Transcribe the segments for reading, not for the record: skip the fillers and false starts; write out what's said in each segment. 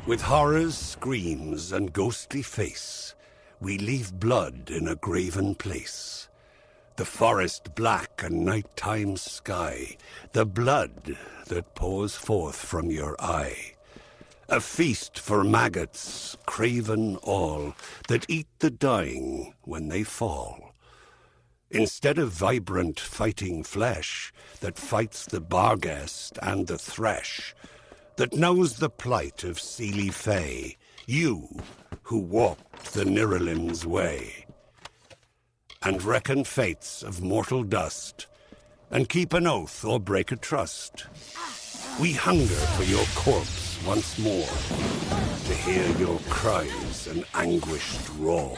With horror's screams and ghostly face, we leave blood in a graven place. The forest black and nighttime sky, the blood that pours forth from your eye. A feast for maggots, craven all, that eat the dying when they fall. Instead of vibrant fighting flesh that fights the barghest and the thresh, that knows the plight of Seelie Fae, you who walked the Niralim's way, and reckon fates of mortal dust, and keep an oath or break a trust. We hunger for your corpse once more, to hear your cries and anguished roar.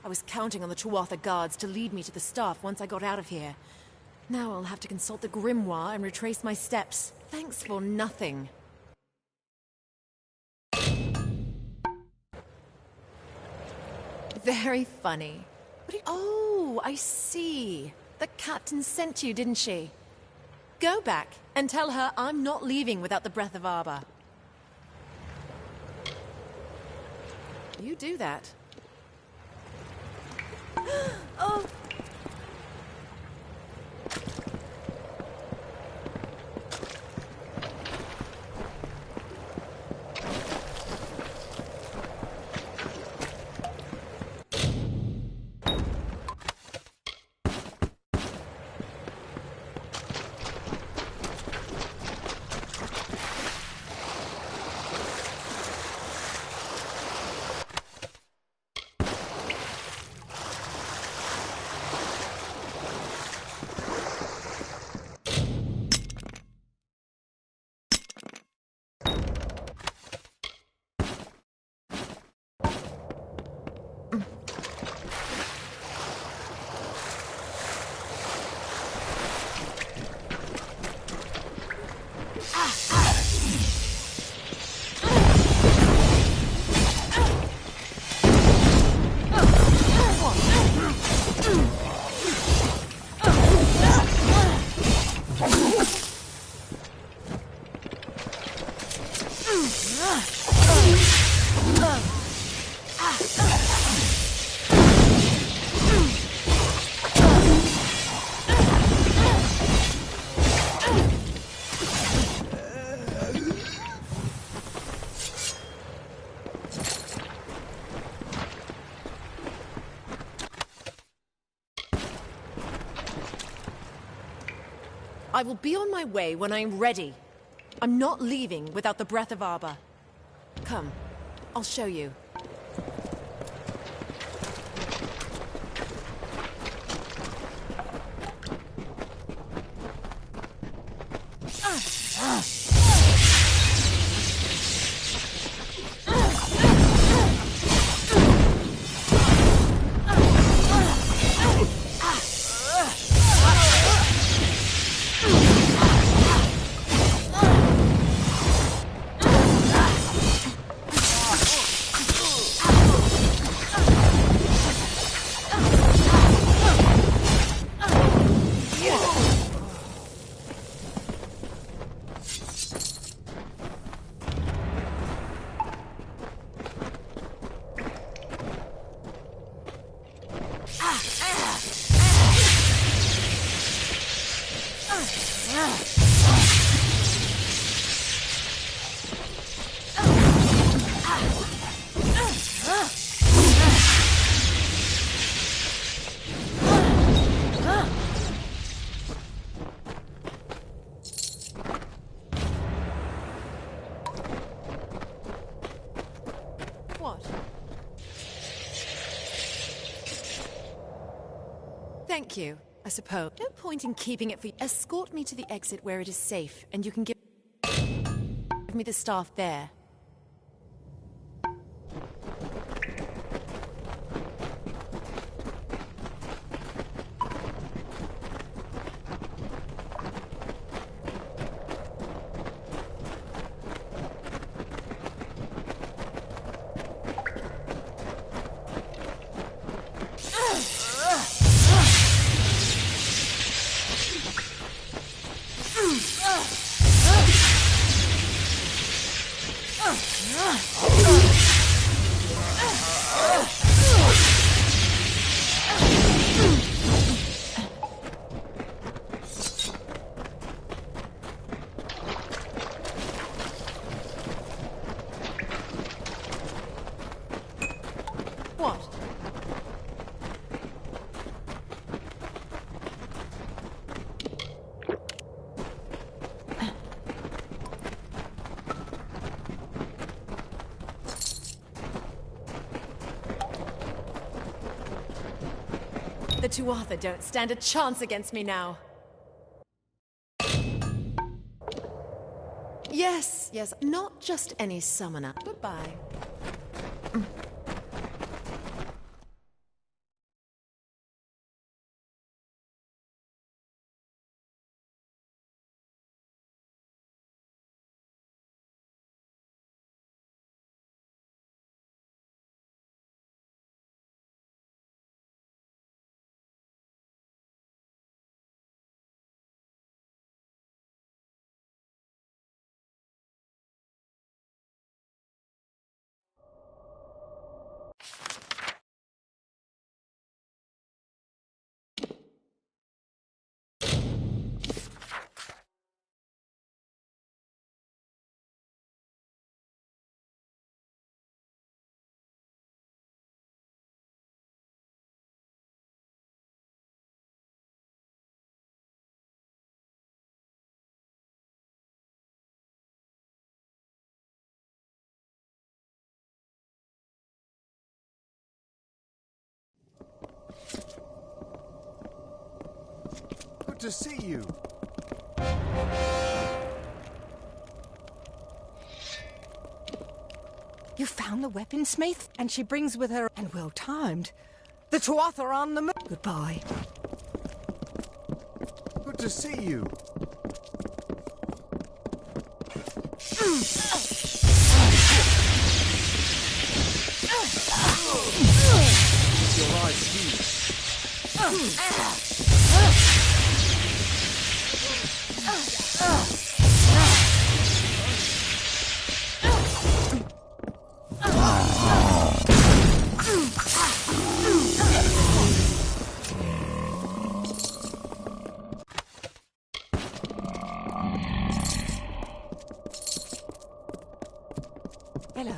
I was counting on the Tuatha guards to lead me to the staff once I got out of here. Now I'll have to consult the grimoire and retrace my steps. Thanks for nothing. Very funny. Oh, I see. The captain sent you, didn't she? Go back and tell her I'm not leaving without the Breath of Arbor. You do that. Oh! I will be on my way when I am ready. I'm not leaving without the breath of Arbor. Come, I'll show you. What? Thank you, I suppose. No point in keeping it for you. Escort me to the exit where it is safe, and you can give me the staff there. What? The Tuatha don't stand a chance against me now. Yes, not just any summoner. Goodbye. to see you. You found the weaponsmith? And she brings with her... And well timed. The Tuatha are on the move. Goodbye. Good to see you. Your eyes huge. Hello.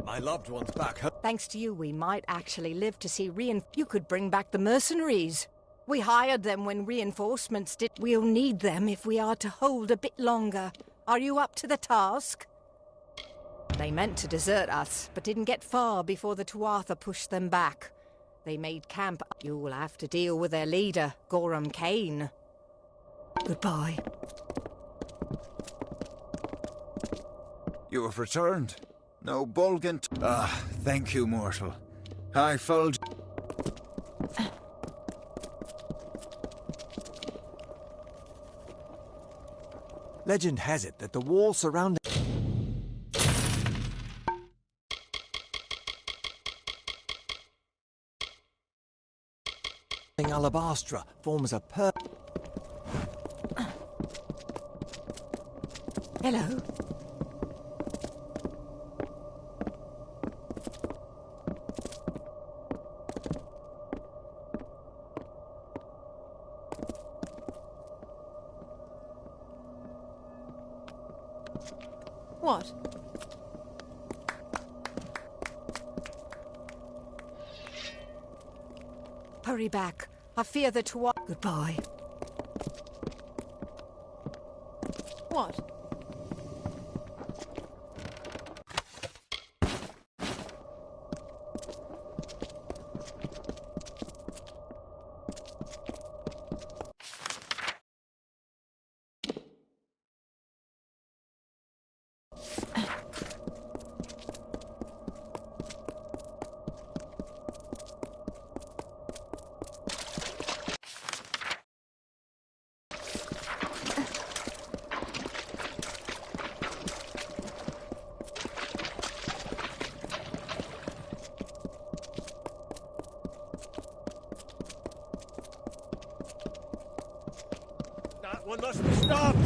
My loved one's back home. Thanks to you, we might actually live to see You could bring back the mercenaries. We hired them when reinforcements did. We'll need them if we are to hold a bit longer. Are you up to the task? They meant to desert us, but didn't get far before the Tuatha pushed them back. They made camp. You'll have to deal with their leader, Gorham Kane. Goodbye. You have returned. No Bolgan. Thank you, mortal. I followed. Legend has it that the wall surrounding Alabastra forms a Hello. What? Hurry back. I fear the Tuatha. Goodbye. What? One must be stopped!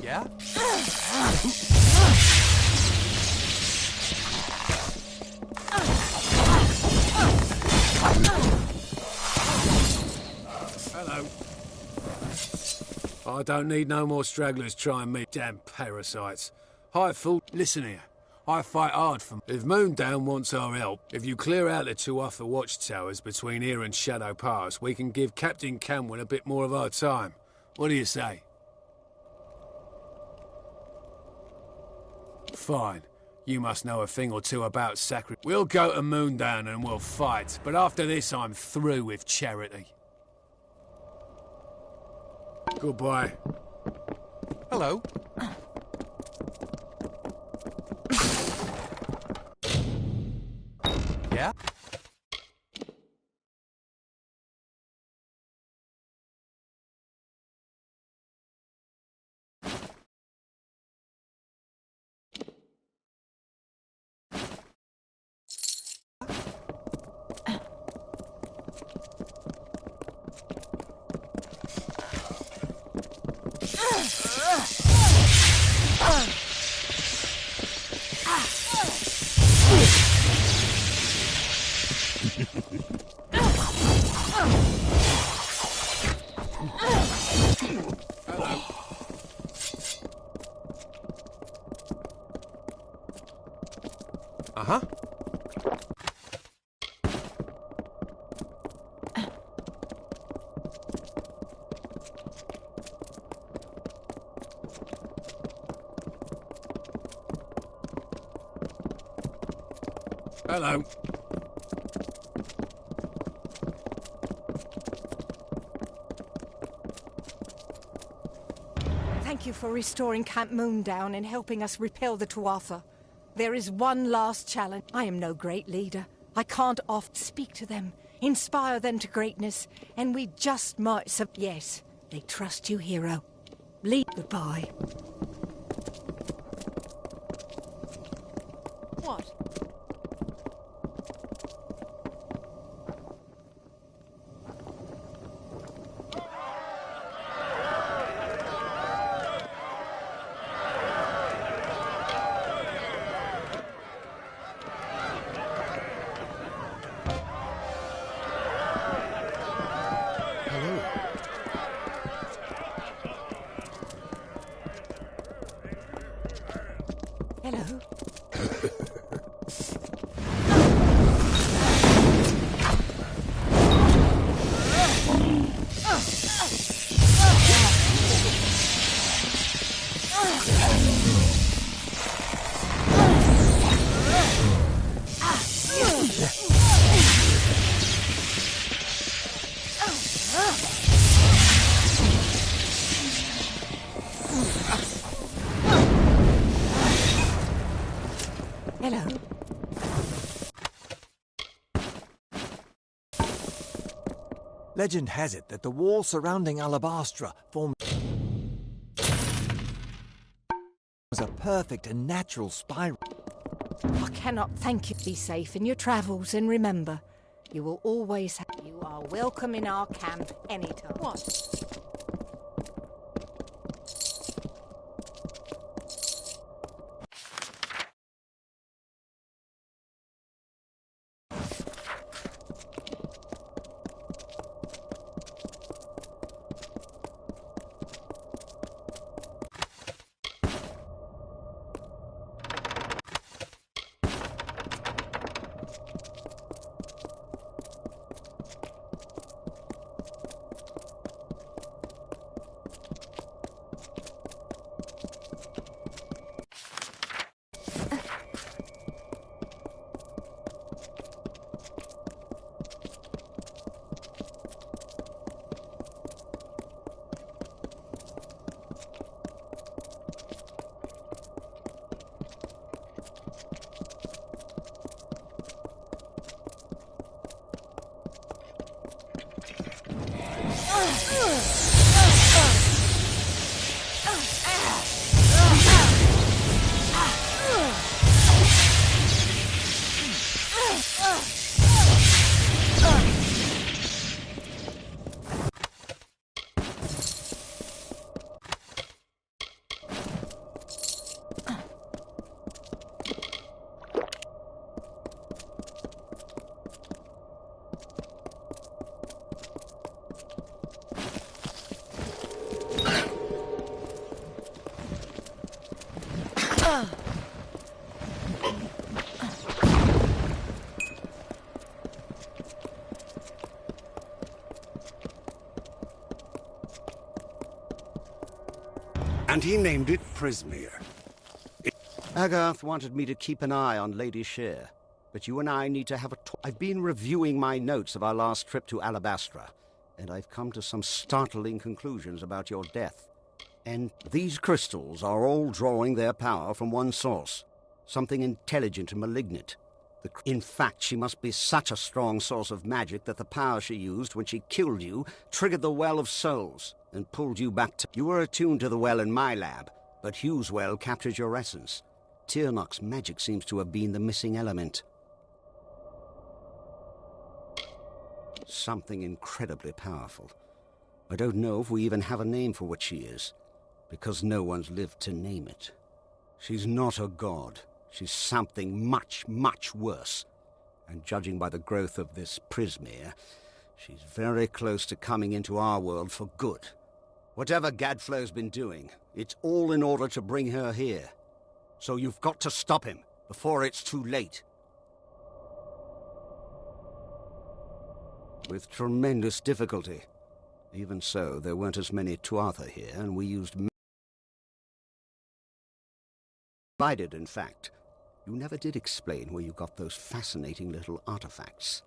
Yeah? Hello. I don't need no more stragglers trying me. Damn parasites. Hi, fool. Listen here. I fight hard for... If Moondown wants our help, if you clear out the Tuatha watchtowers between here and Shadow Pass, we can give Captain Camwin a bit more of our time. What do you say? Fine. You must know a thing or two about sacred... We'll go to Moondown and we'll fight, but after this I'm through with charity. Goodbye. Hello. Yeah? Uh-huh. Hello. Thank you for restoring Camp Moondown and helping us repel the Tuatha. There is one last challenge. I am no great leader. I can't oft speak to them, inspire them to greatness, and we just might yes, they trust you, hero. Lead goodbye. What? Hello. Hello. Legend has it that the wall surrounding Alabastra formed was a perfect and natural spiral. I cannot thank you. Be safe in your travels, and remember, you will always have... You are welcome in our camp anytime. What? And he named it Prismere. Agarth wanted me to keep an eye on Lady Shear, but you and I need to have a talk. I've been reviewing my notes of our last trip to Alabastra, and I've come to some startling conclusions about your death. And these crystals are all drawing their power from one source, something intelligent and malignant. In fact, she must be such a strong source of magic that the power she used when she killed you triggered the Well of Souls and pulled you back to... You were attuned to the well in my lab, but Hugh's well captured your essence. Tyrnok's magic seems to have been the missing element. Something incredibly powerful. I don't know if we even have a name for what she is, because no one's lived to name it. She's not a god. She's something much, much worse. And judging by the growth of this Prismere, she's very close to coming into our world for good. Whatever Gadflow's been doing, it's all in order to bring her here. So you've got to stop him before it's too late. With tremendous difficulty. Even so, there weren't as many Tuatha here, and we used... Divided, in fact. You never did explain where you got those fascinating little artifacts.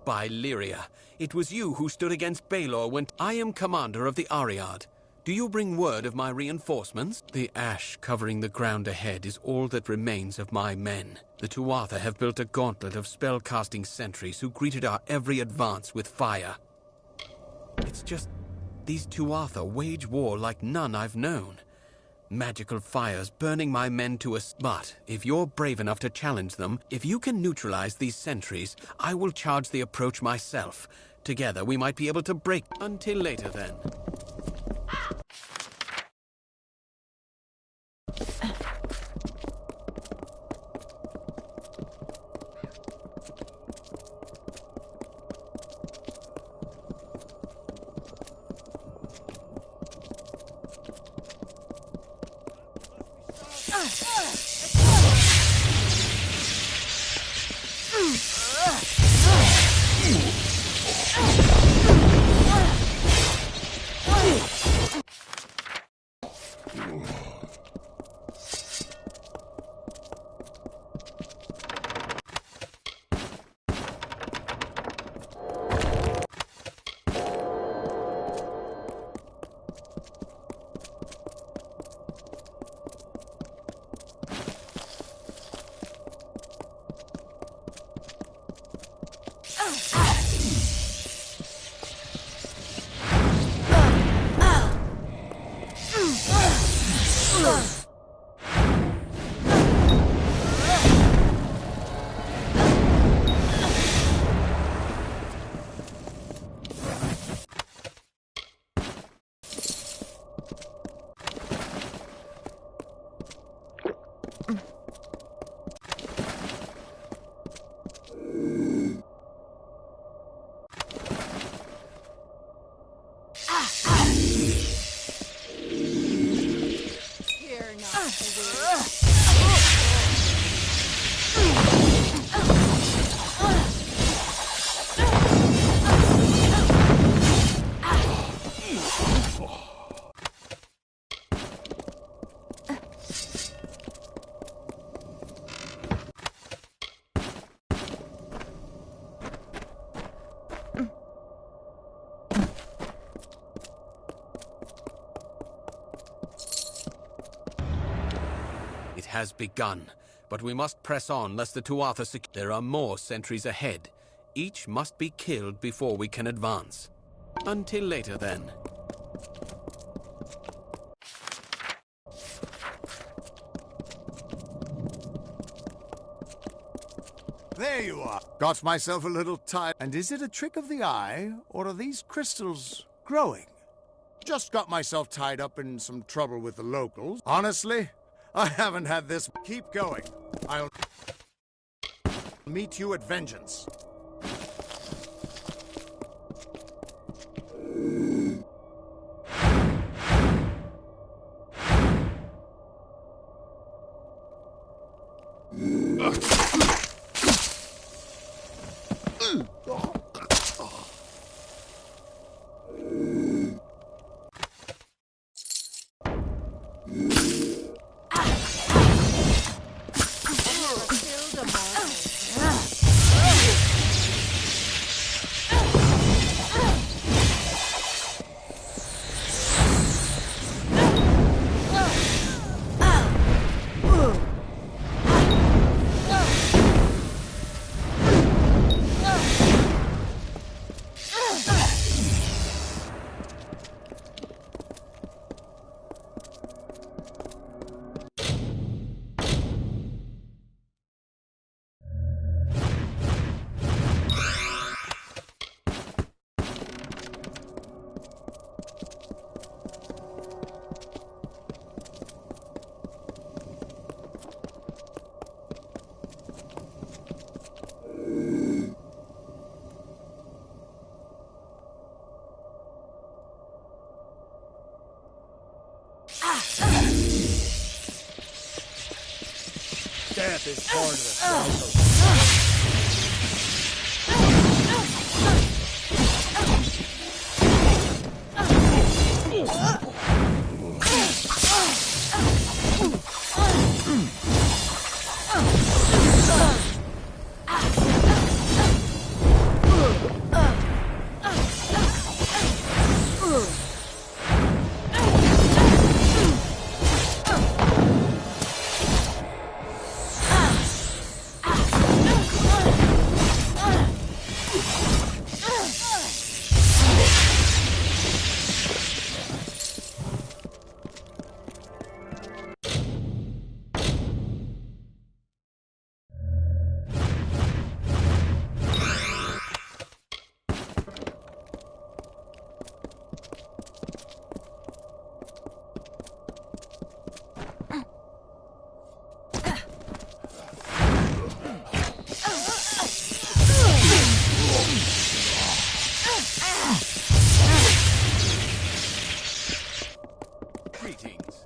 By Lyria, it was you who stood against Baelor when I am commander of the Ariad. Do you bring word of my reinforcements? The ash covering the ground ahead is all that remains of my men. The Tuatha have built a gauntlet of spell-casting sentries who greeted our every advance with fire. It's just these Tuatha wage war like none I've known. Magical fires burning my men to a... But if you're brave enough to challenge them, if you can neutralize these sentries, I will charge the approach myself. Together we might be able to break... Until later, then. Has begun, but we must press on lest the Tuatha There are more sentries ahead. Each must be killed before we can advance. Until later, then. There you are. Got myself a little tired. And is it a trick of the eye, or are these crystals growing? Just got myself tied up in some trouble with the locals. Honestly, I haven't had this. Keep going. I'll meet you at Vengeance. this part of the cycle. Greetings.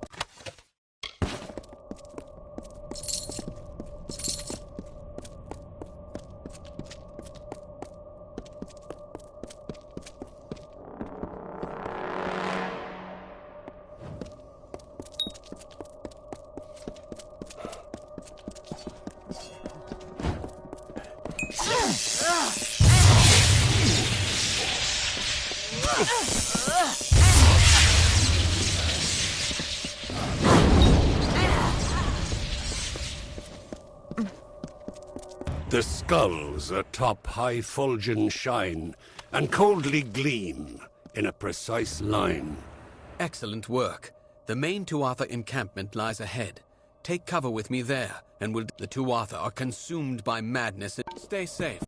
The skulls atop high fulgen shine, and coldly gleam in a precise line. Excellent work. The main Tuatha encampment lies ahead. Take cover with me there, and the Tuatha are consumed by madness. Stay safe.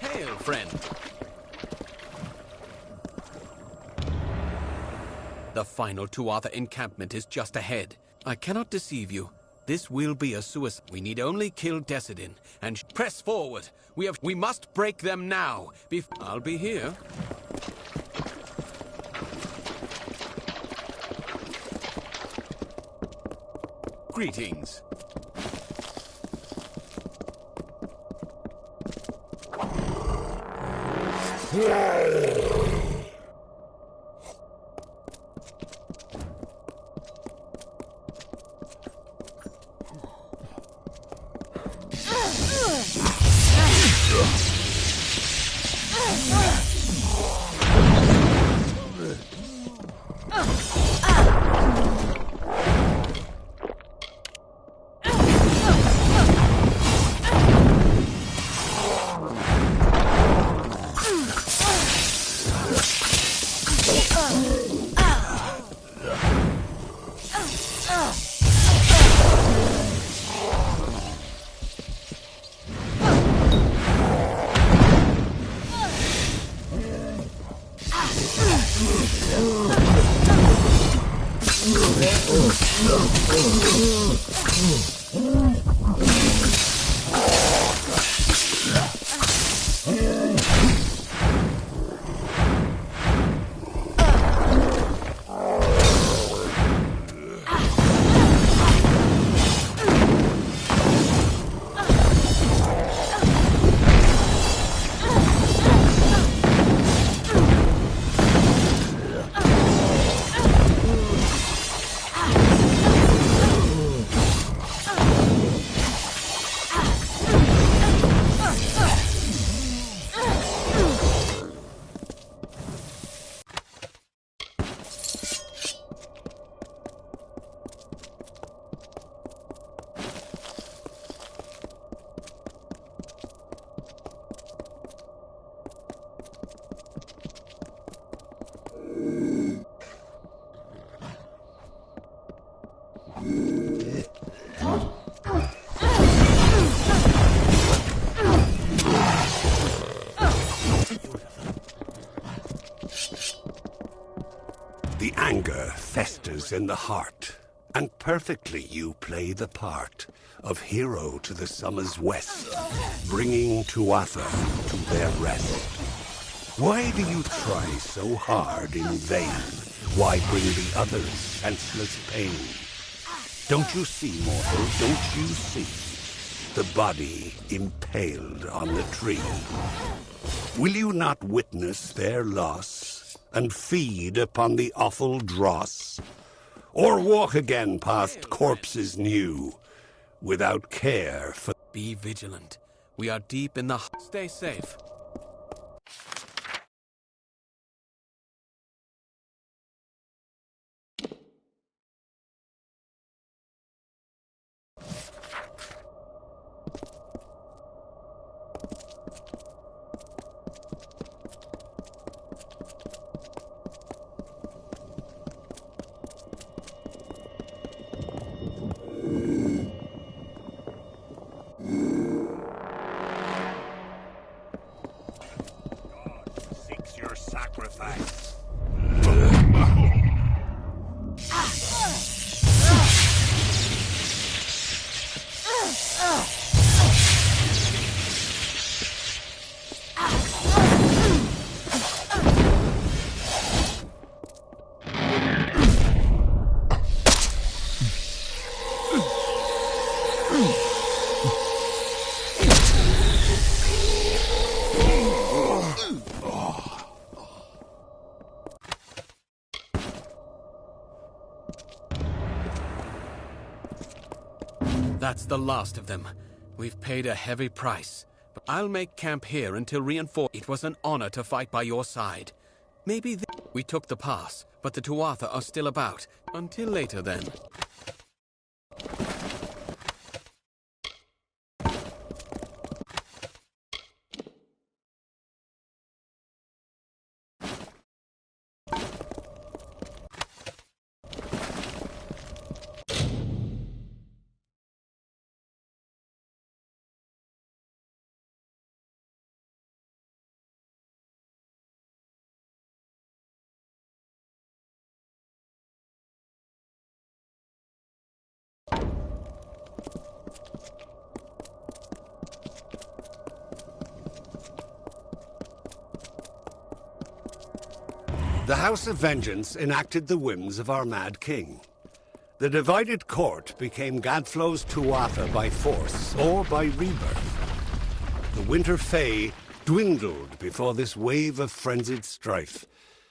Hail, friend. The final Tuatha encampment is just ahead. I cannot deceive you. This will be a suicide. We need only kill Decidin and press forward. We must break them now. I'll be here. Greetings. The anger festers in the heart, and perfectly you play the part of hero to the summer's west, bringing Tuatha to their rest. Why do you try so hard in vain? Why bring the others senseless pain? Don't you see, mortal, don't you see the body impaled on the tree? Will you not witness their loss and feed upon the awful dross? Or walk again past corpses new, without care for... Be vigilant. We are deep in the... Stay safe. Seeks your sacrifice. That's the last of them. We've paid a heavy price. But I'll make camp here until reinforced. It was an honor to fight by your side. Maybe we took the pass, but the Tuatha are still about. Until later, then. The House of Vengeance enacted the whims of our mad king. The divided court became Gadflow's Tuatha by force or by rebirth. The Winter Fae dwindled before this wave of frenzied strife,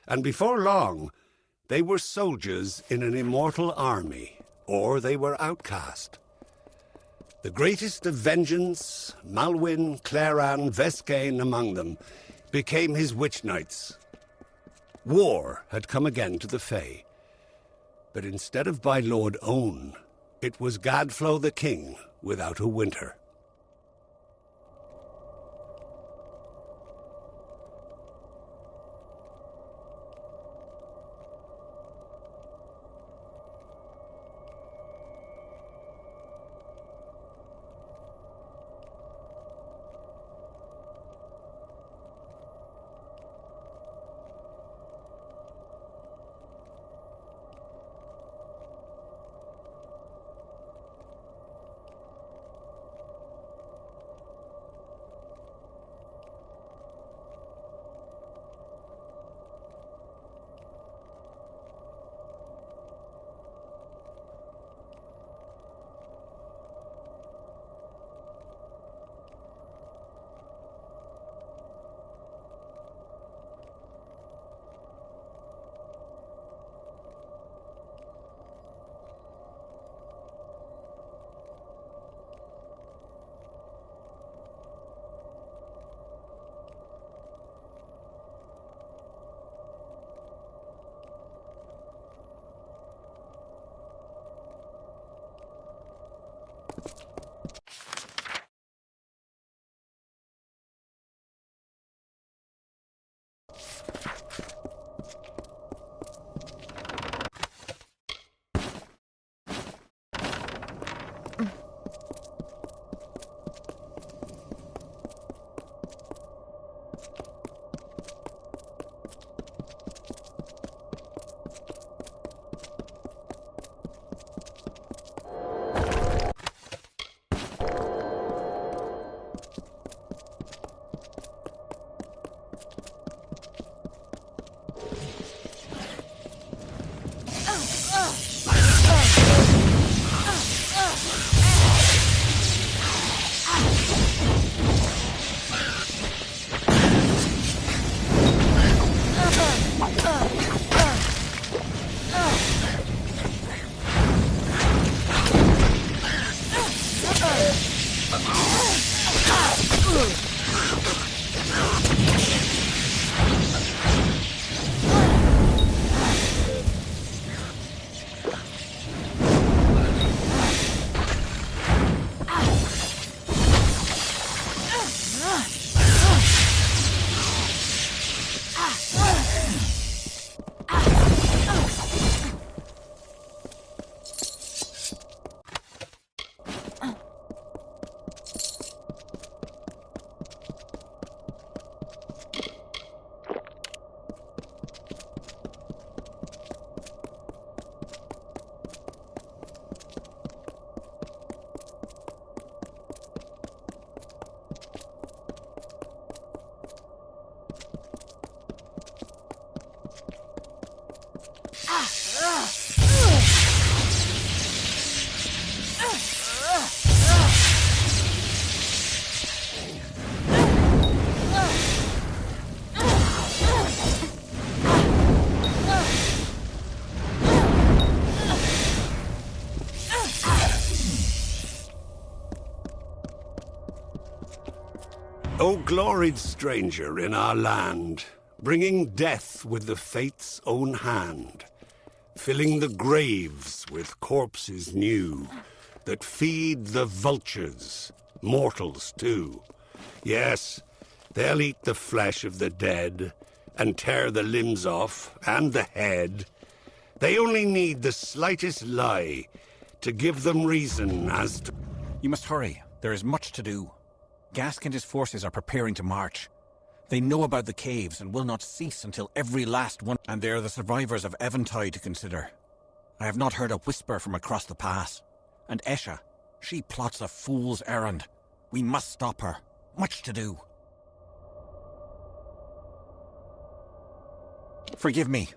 and before long, they were soldiers in an immortal army, or they were outcast. The greatest of vengeance, Malwyn, Claran, Vescain among them, became his witch knights. War had come again to the Fae, but instead of by Lord Own, it was Gadflow the king without a winter. O gloried stranger in our land, bringing death with the fate's own hand, filling the graves with corpses new, that feed the vultures, mortals too. Yes, they'll eat the flesh of the dead, and tear the limbs off, and the head. They only need the slightest lie to give them reason as to... You must hurry. There is much to do. Gask and his forces are preparing to march. They know about the caves and will not cease until every last one... And they are the survivors of Eventide to consider. I have not heard a whisper from across the pass. And Esha, she plots a fool's errand. We must stop her. Much to do. Forgive me.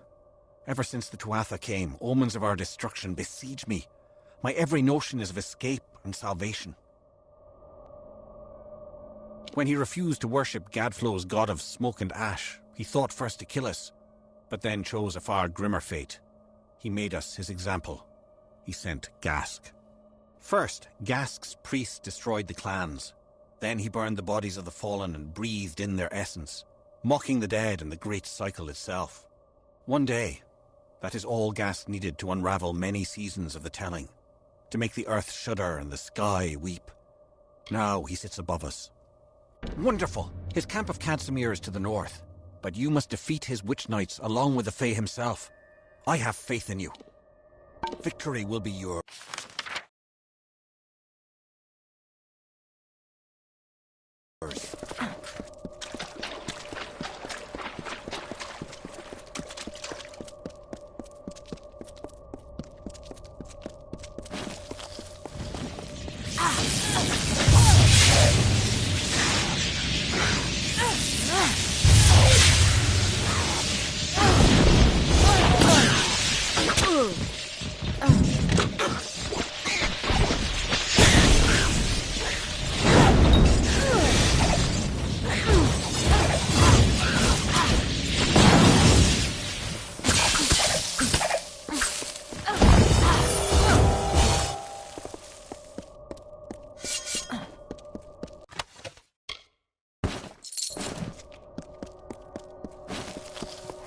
Ever since the Tuatha came, omens of our destruction besiege me. My every notion is of escape and salvation. When he refused to worship Gadflow's god of smoke and ash, he thought first to kill us, but then chose a far grimmer fate. He made us his example. He sent Gask. First, Gask's priests destroyed the clans. Then he burned the bodies of the fallen and breathed in their essence, mocking the dead and the great cycle itself. One day, that is all Gask needed to unravel many seasons of the telling, to make the earth shudder and the sky weep. Now he sits above us. Wonderful! His camp of Casimir is to the north, but you must defeat his witch knights along with the Fae himself. I have faith in you. Victory will be yours.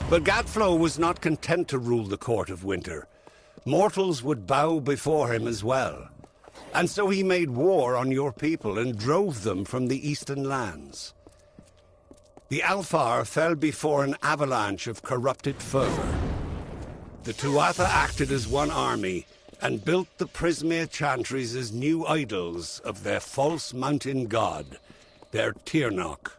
But Gadflow was not content to rule the Court of Winter. Mortals would bow before him as well. And so he made war on your people and drove them from the eastern lands. The Alfar fell before an avalanche of corrupted fervor. The Tuatha acted as one army and built the Prismere Chantries as new idols of their false mountain god, their Tirnoch.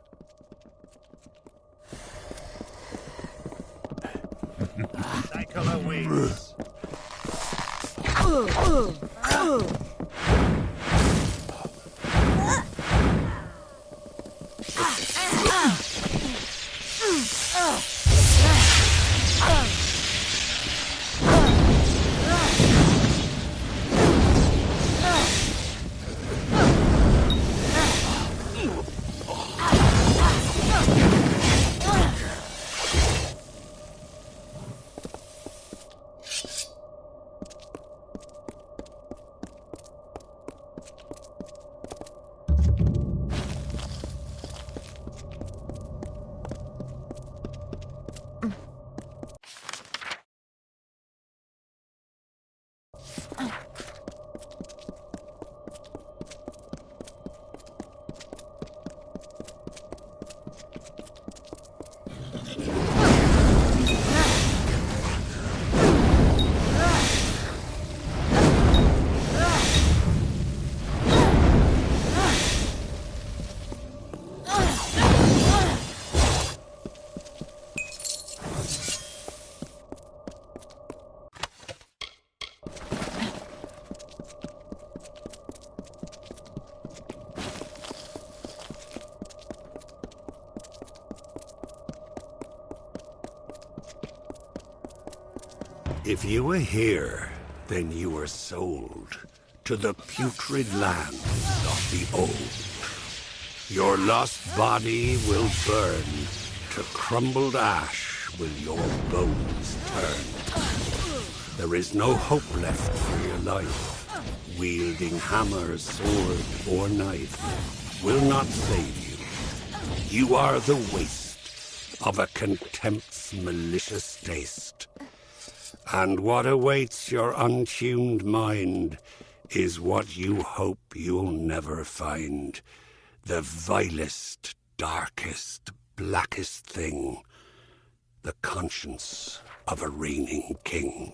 Cycle of wings. If you were here, then you were sold to the putrid lands of the old. Your lost body will burn to crumbled ash will your bones turn. There is no hope left for your life. Wielding hammer, sword, or knife will not save you. You are the waste of a contempt's malicious taste. And what awaits your untuned mind is what you hope you'll never find. The vilest, darkest, blackest thing. The conscience of a reigning king.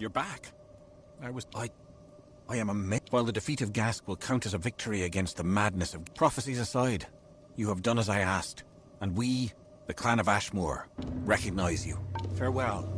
You're back. I am amazed. While the defeat of Gask will count as a victory against the madness of prophecies aside, you have done as I asked, and we, the clan of Ashmore, recognize you. Farewell.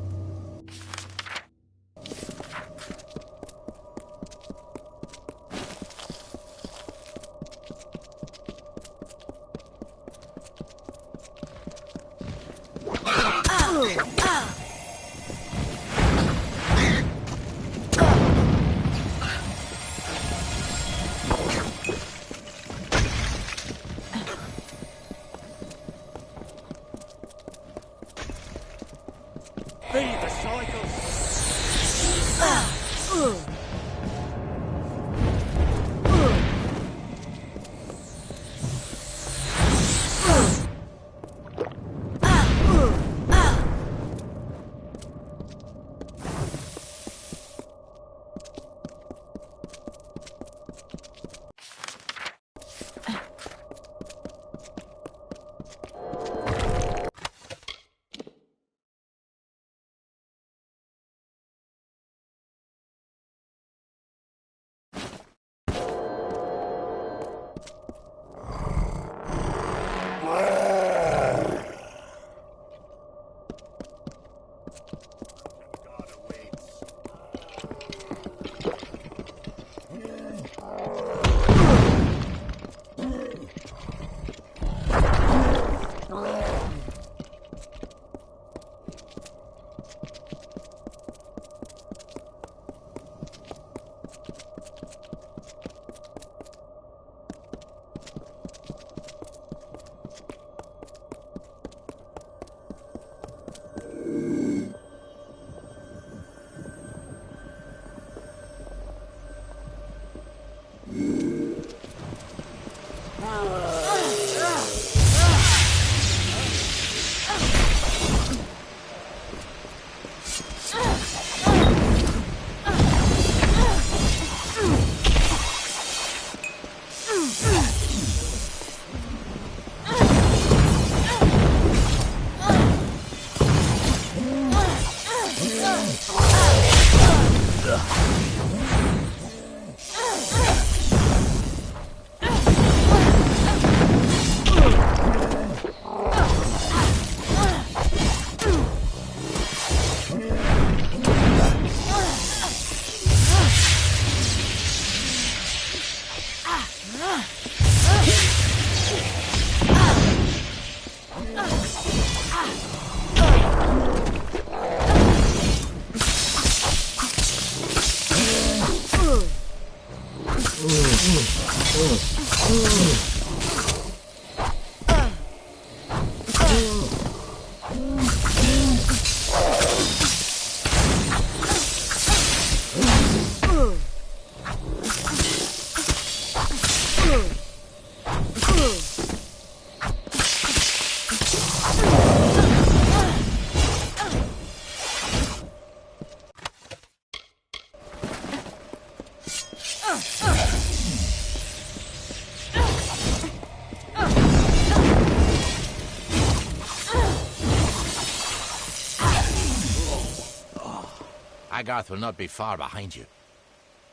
Agarth will not be far behind you.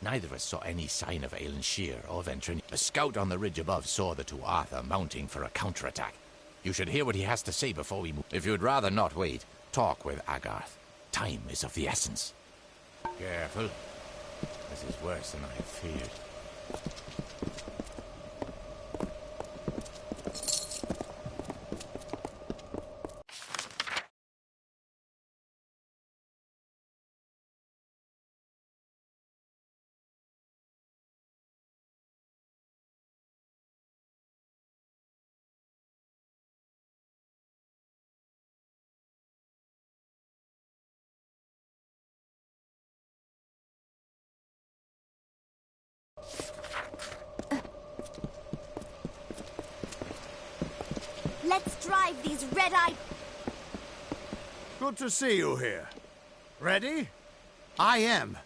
Neither of us saw any sign of Aelin Shear or Ventrini. A scout on the ridge above saw the two Arthur mounting for a counterattack. You should hear what he has to say before we move. If you'd rather not wait, talk with Agarth. Time is of the essence. Careful. This is worse than I had feared. Let's drive these red-eyed... Good to see you here. Ready? I am.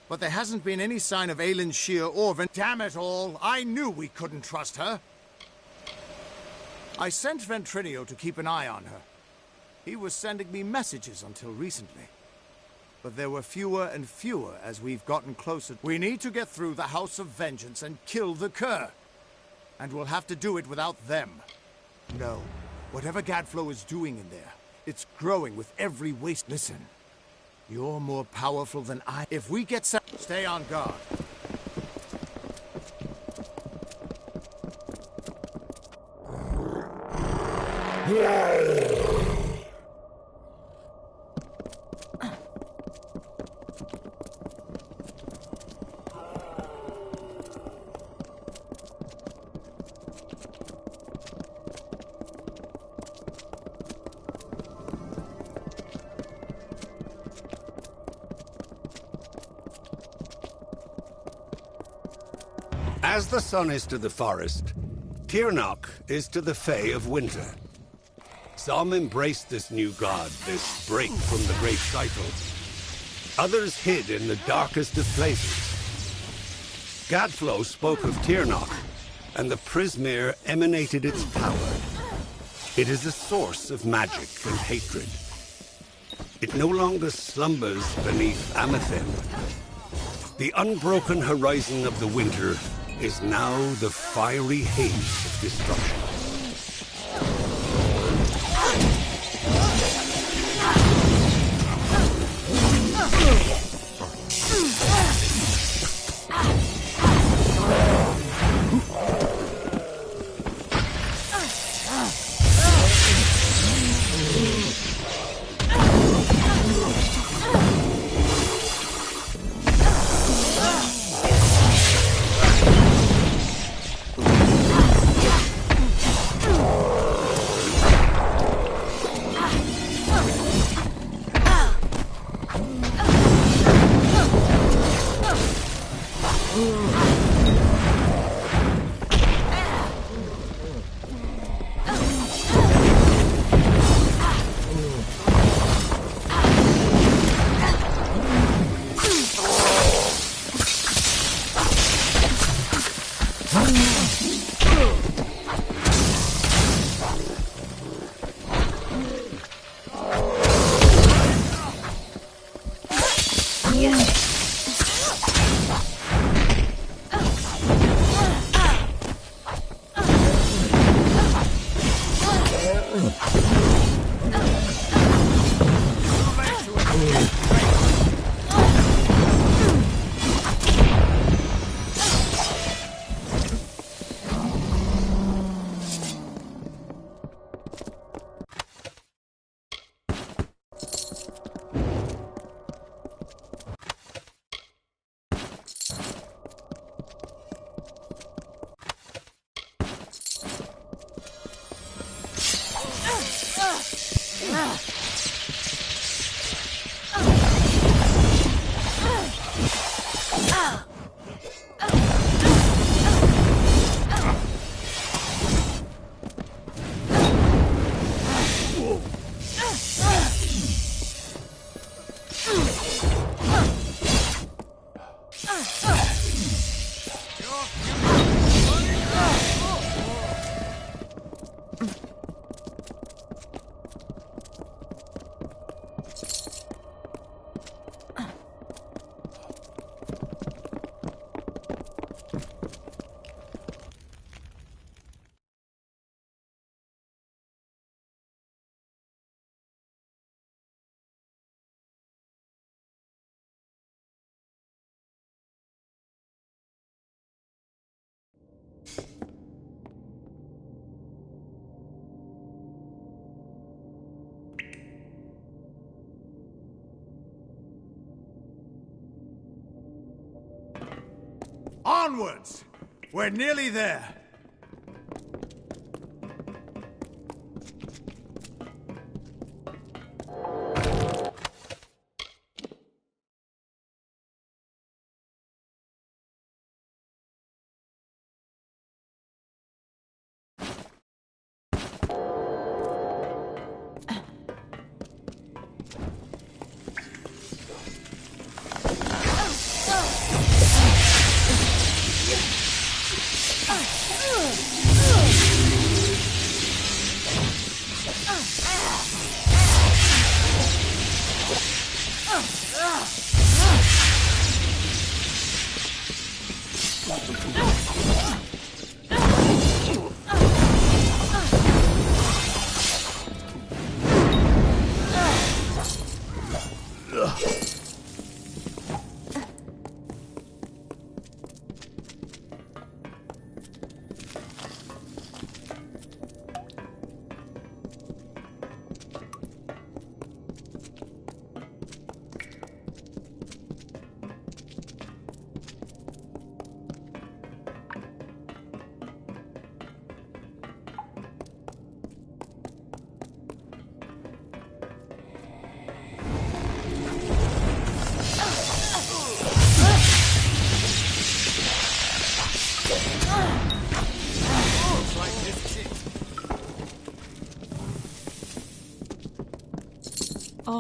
But there hasn't been any sign of Aelin Shear or Damn it all, I knew we couldn't trust her. I sent Ventrinio to keep an eye on her. He was sending me messages until recently. but there were fewer and fewer as we've gotten closer. We need to get through the House of Vengeance and kill the Cur. And we'll have to do it without them. No, whatever Gadflow is doing in there, it's growing with every waste. Listen, you're more powerful than I. If we get set, stay on guard. As the sun is to the forest, Tirnoch is to the Fae of winter. Some embraced this new god, this break from the great cycle. Others hid in the darkest of places. Gadflow spoke of Tirnoch, and the Prismere emanated its power. It is a source of magic and hatred. It no longer slumbers beneath Amethyst. The unbroken horizon of the winter is now the fiery haze of destruction. Onwards! We're nearly there.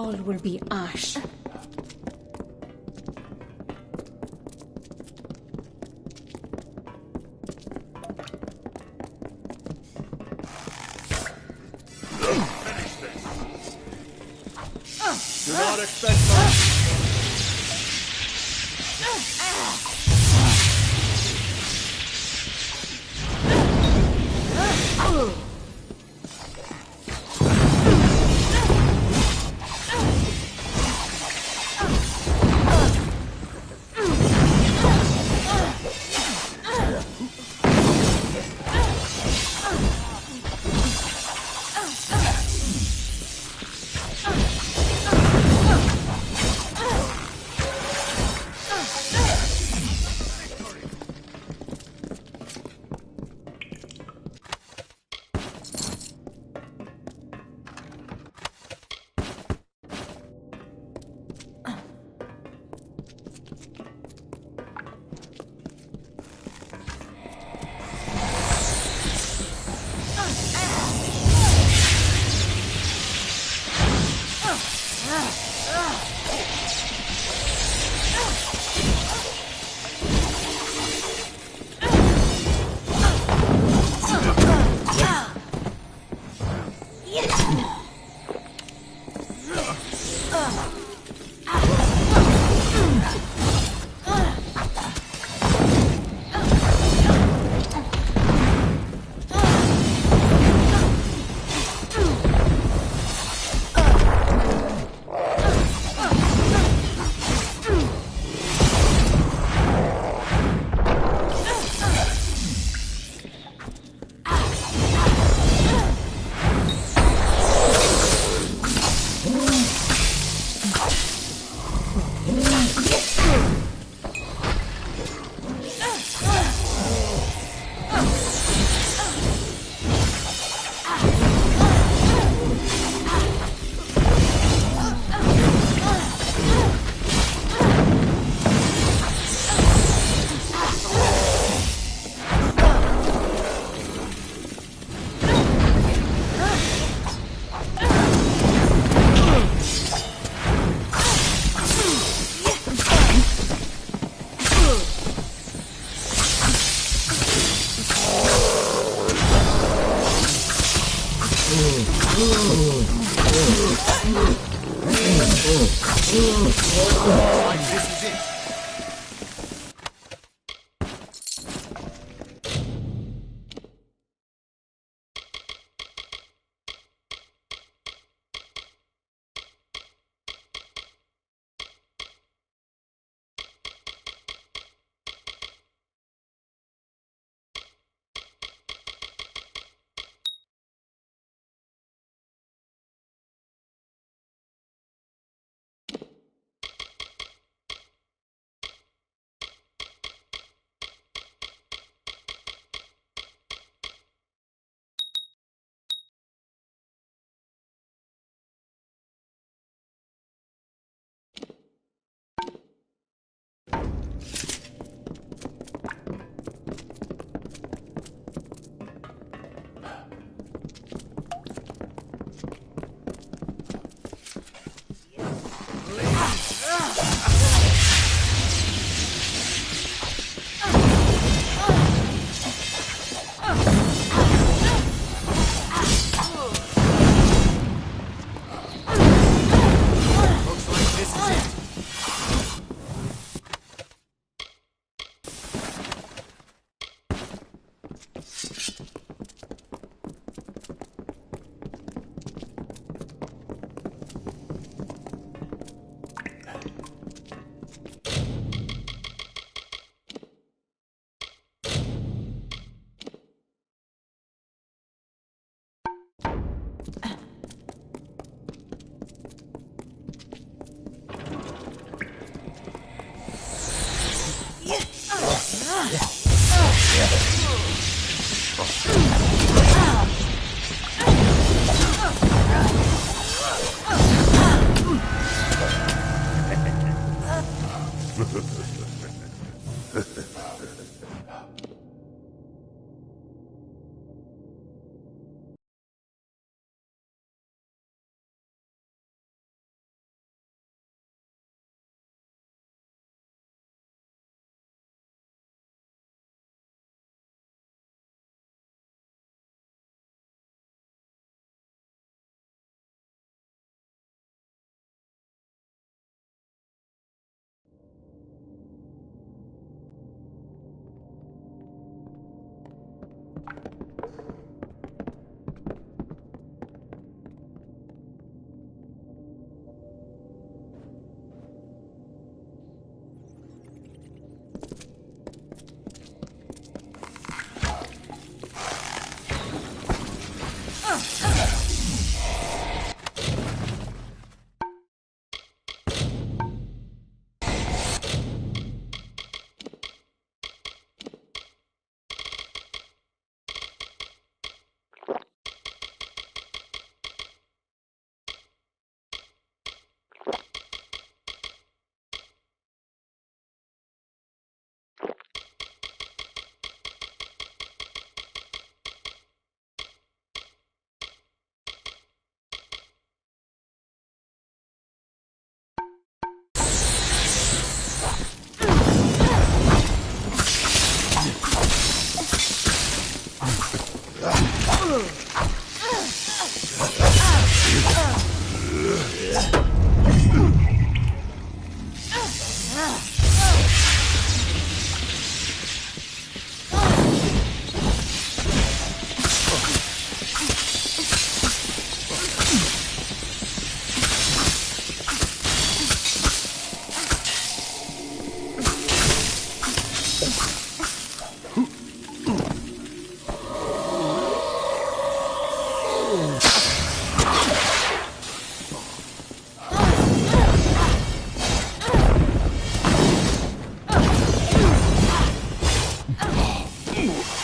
all will be ash. Do not expect much. This is it.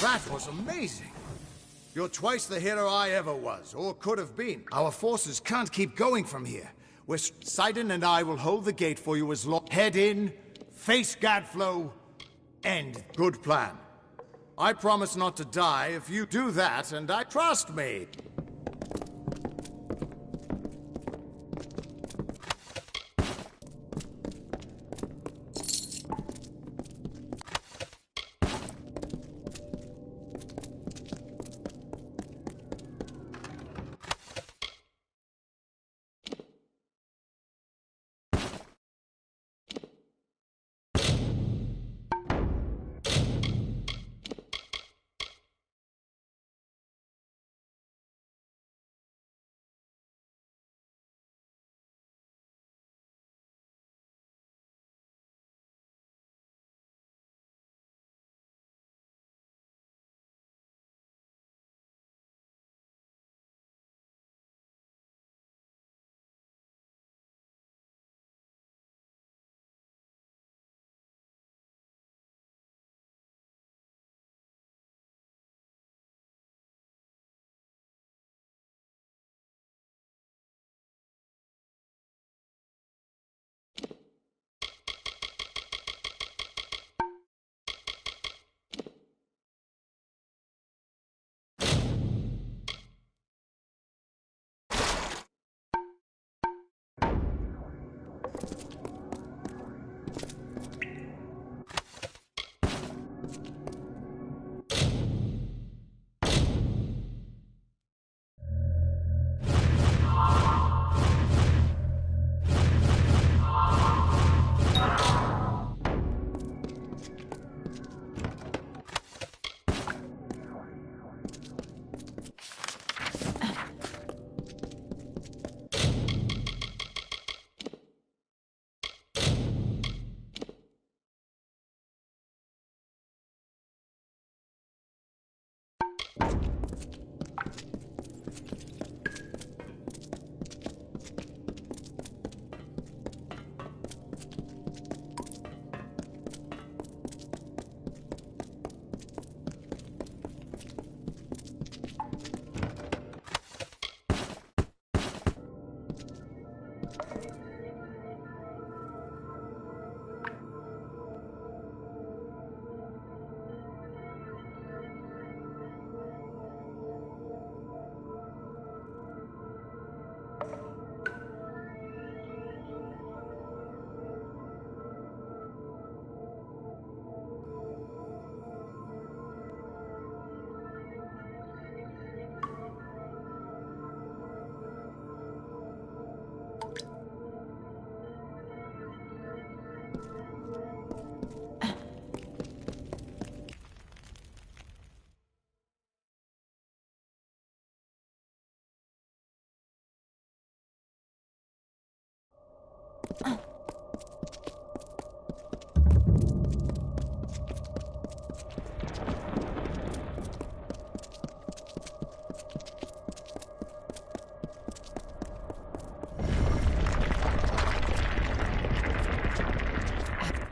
That was amazing. You're twice the hero I ever was, or could have been. Our forces can't keep going from here. Sidon and I will hold the gate for you as long. Head in, face Gadflow, end. Good plan. I promise not to die if you do that, and I trust me.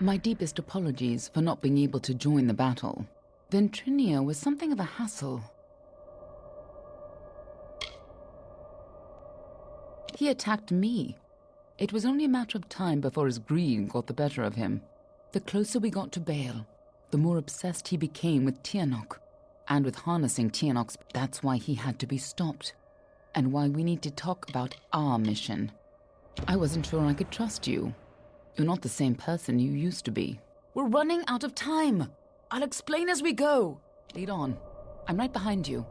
My deepest apologies for not being able to join the battle. Ventrinia was something of a hassle. He attacked me. It was only a matter of time before his greed got the better of him. The closer we got to Bale, the more obsessed he became with Tianok, and with harnessing Tianok's. That's why he had to be stopped, and why we need to talk about our mission. I wasn't sure I could trust you. You're not the same person you used to be. We're running out of time. I'll explain as we go. Lead on. I'm right behind you.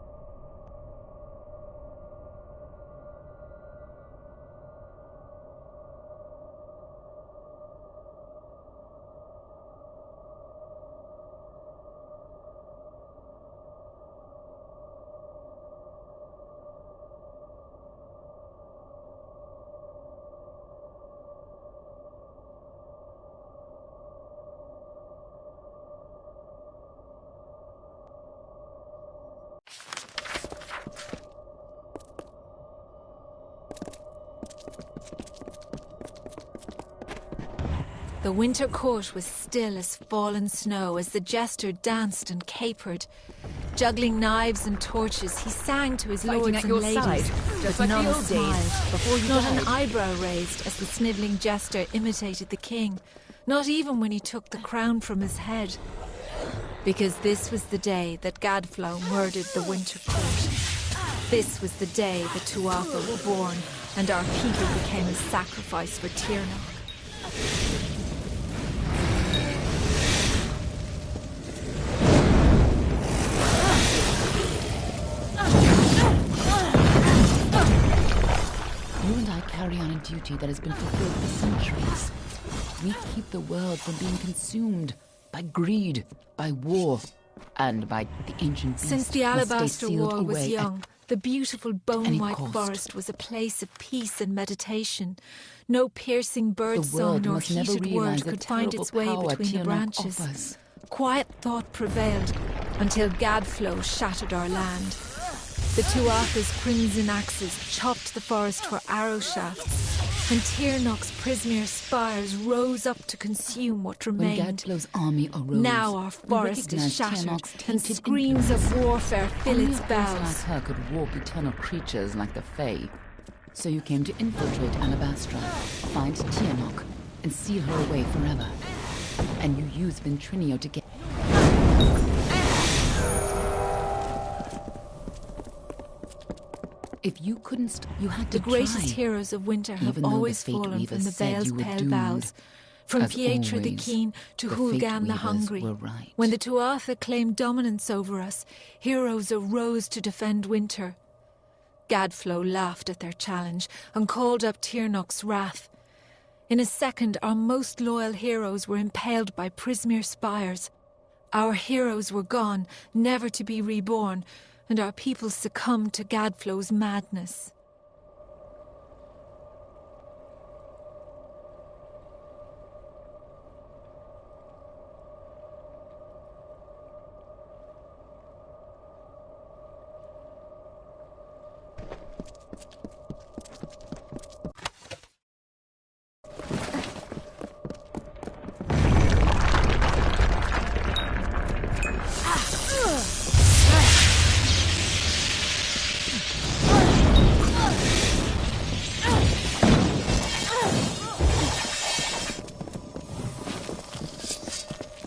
The winter court was still as fallen snow as the jester danced and capered. Juggling knives and torches, he sang to his lords and ladies, just but like none the old smiled. days, before you Not died. an eyebrow raised as the snivelling jester imitated the king, not even when he took the crown from his head. Because this was the day that Gadflow murdered the winter court. This was the day the Tuatha were born, and our people became a sacrifice for Tirnoch. You and I carry on a duty that has been fulfilled for centuries. We keep the world from being consumed by greed, by war, and by the ancient beast. Since the must stay Alabaster sealed War was away young, the beautiful bone-white cost. forest was a place of peace and meditation. No piercing bird The song world nor must never heated realize word the could find terrible its way power between the Tirnoch branches. offers. Quiet thought prevailed until Gadflow shattered our land. The Tuatha's crimson axes chopped the forest for arrow shafts, and Tirnoch's Prismeer spires rose up to consume what When remained. Gadflow's army arose, Now our we forest is recognized shattered, Tirnoch's and tainted screams of influence. warfare fill Only its a force boughs. like her could walk eternal creatures like the Fae. So you came to infiltrate Alabastra, find Tirnoch, and seal her away forever. And you used Ventrinio to get... If you couldn't, you had to The greatest try. heroes of winter have Even though the always Fate fallen Weaver from the said Vale's you were pale doomed. boughs. From As Pietra the always, Keen to the Fate Hulgan the Weavers Hungry. were right. When the Tuatha claimed dominance over us, heroes arose to defend winter. Gadflow laughed at their challenge and called up Tirnoch's wrath. In a second, our most loyal heroes were impaled by Prismeer spires. Our heroes were gone, never to be reborn, and our people succumbed to Gadflow's madness.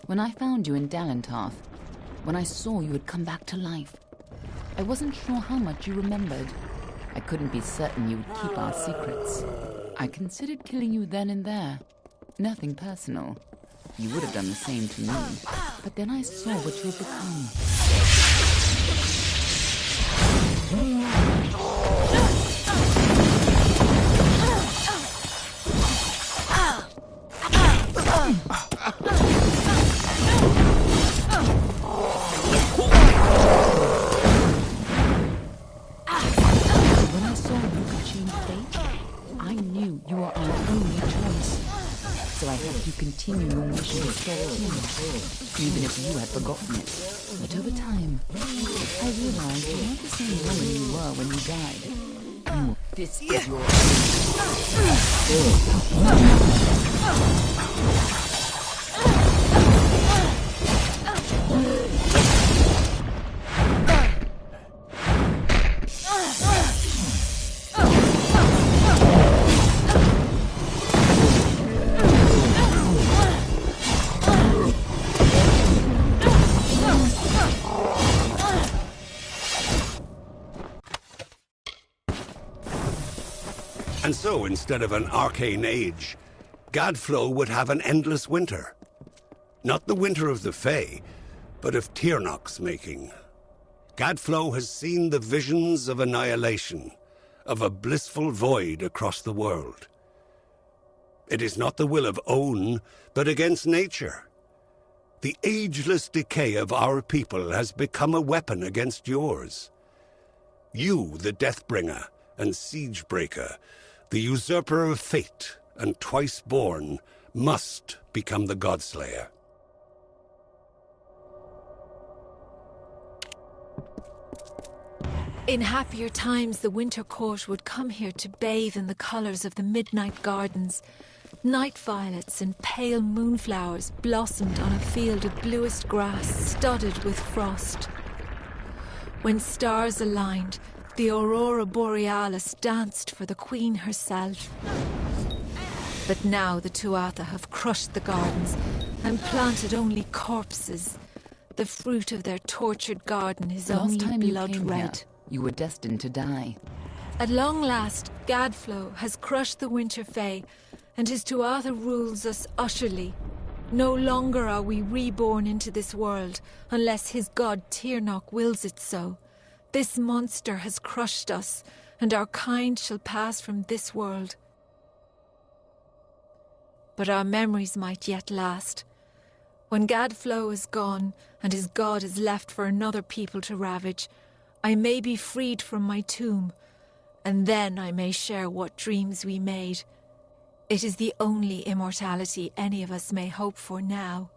When I found you in Dalentarth, when I saw you had come back to life, I wasn't sure how much you remembered. I couldn't be certain you would keep our secrets. I considered killing you then and there. Nothing personal. You would have done the same to me. But then I saw what you had become. When I saw you could change fate, I knew you were our only choice. So I helped you continue your mission to stop Tirnoch, even if you had forgotten it. But over time, I realized you weren't the same woman you were when you died. This is your... And so, instead of an arcane age, Gadflow would have an endless winter. Not the winter of the Fae, but of Tirnoch's making. Gadflow has seen the visions of annihilation, of a blissful void across the world. It is not the will of Own, but against nature. The ageless decay of our people has become a weapon against yours. You, the Deathbringer and Siegebreaker, the usurper of fate and twice born, must become the Godslayer. In happier times, the winter court would come here to bathe in the colours of the midnight gardens. Night violets and pale moonflowers blossomed on a field of bluest grass studded with frost. When stars aligned, the aurora borealis danced for the queen herself. But now the Tuatha have crushed the gardens and planted only corpses. The fruit of their tortured garden is Last only time you blood came red. here, you were destined to die. At long last, Gadflo has crushed the Winter Fae, and his Tuatha rules us utterly. No longer are we reborn into this world, unless his god Tirnoch wills it so. This monster has crushed us, and our kind shall pass from this world. But our memories might yet last. When Gadflo is gone, and his god is left for another people to ravage, I may be freed from my tomb, and then I may share what dreams we made. It is the only immortality any of us may hope for now.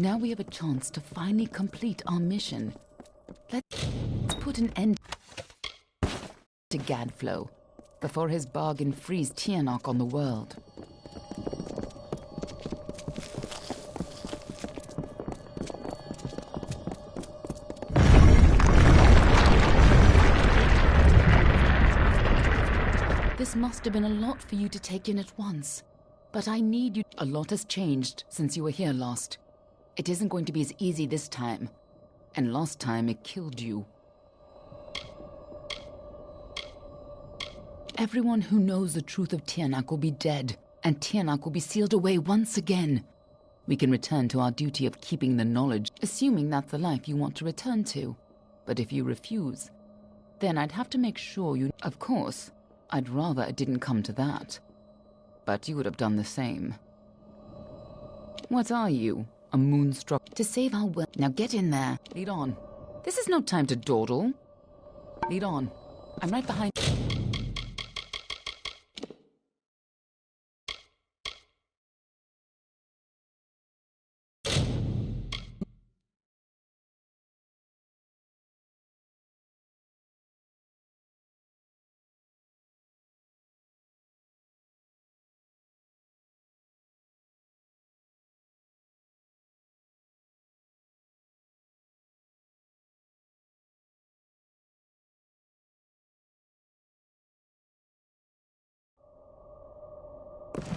Now we have a chance to finally complete our mission. Let's put an end to Gadflo before his bargain frees Tirnoch on the world. This must have been a lot for you to take in at once, but I need you. A lot has changed since you were here last. It isn't going to be as easy this time. And last time it killed you. Everyone who knows the truth of Tirnoch will be dead, and Tirnoch will be sealed away once again. We can return to our duty of keeping the knowledge, assuming that's the life you want to return to. But if you refuse, then I'd have to make sure you... Of course, I'd rather it didn't come to that. But you would have done the same. What are you? A moonstruck to save our world. Now get in there. Lead on. This is no time to dawdle. Lead on. I'm right behind.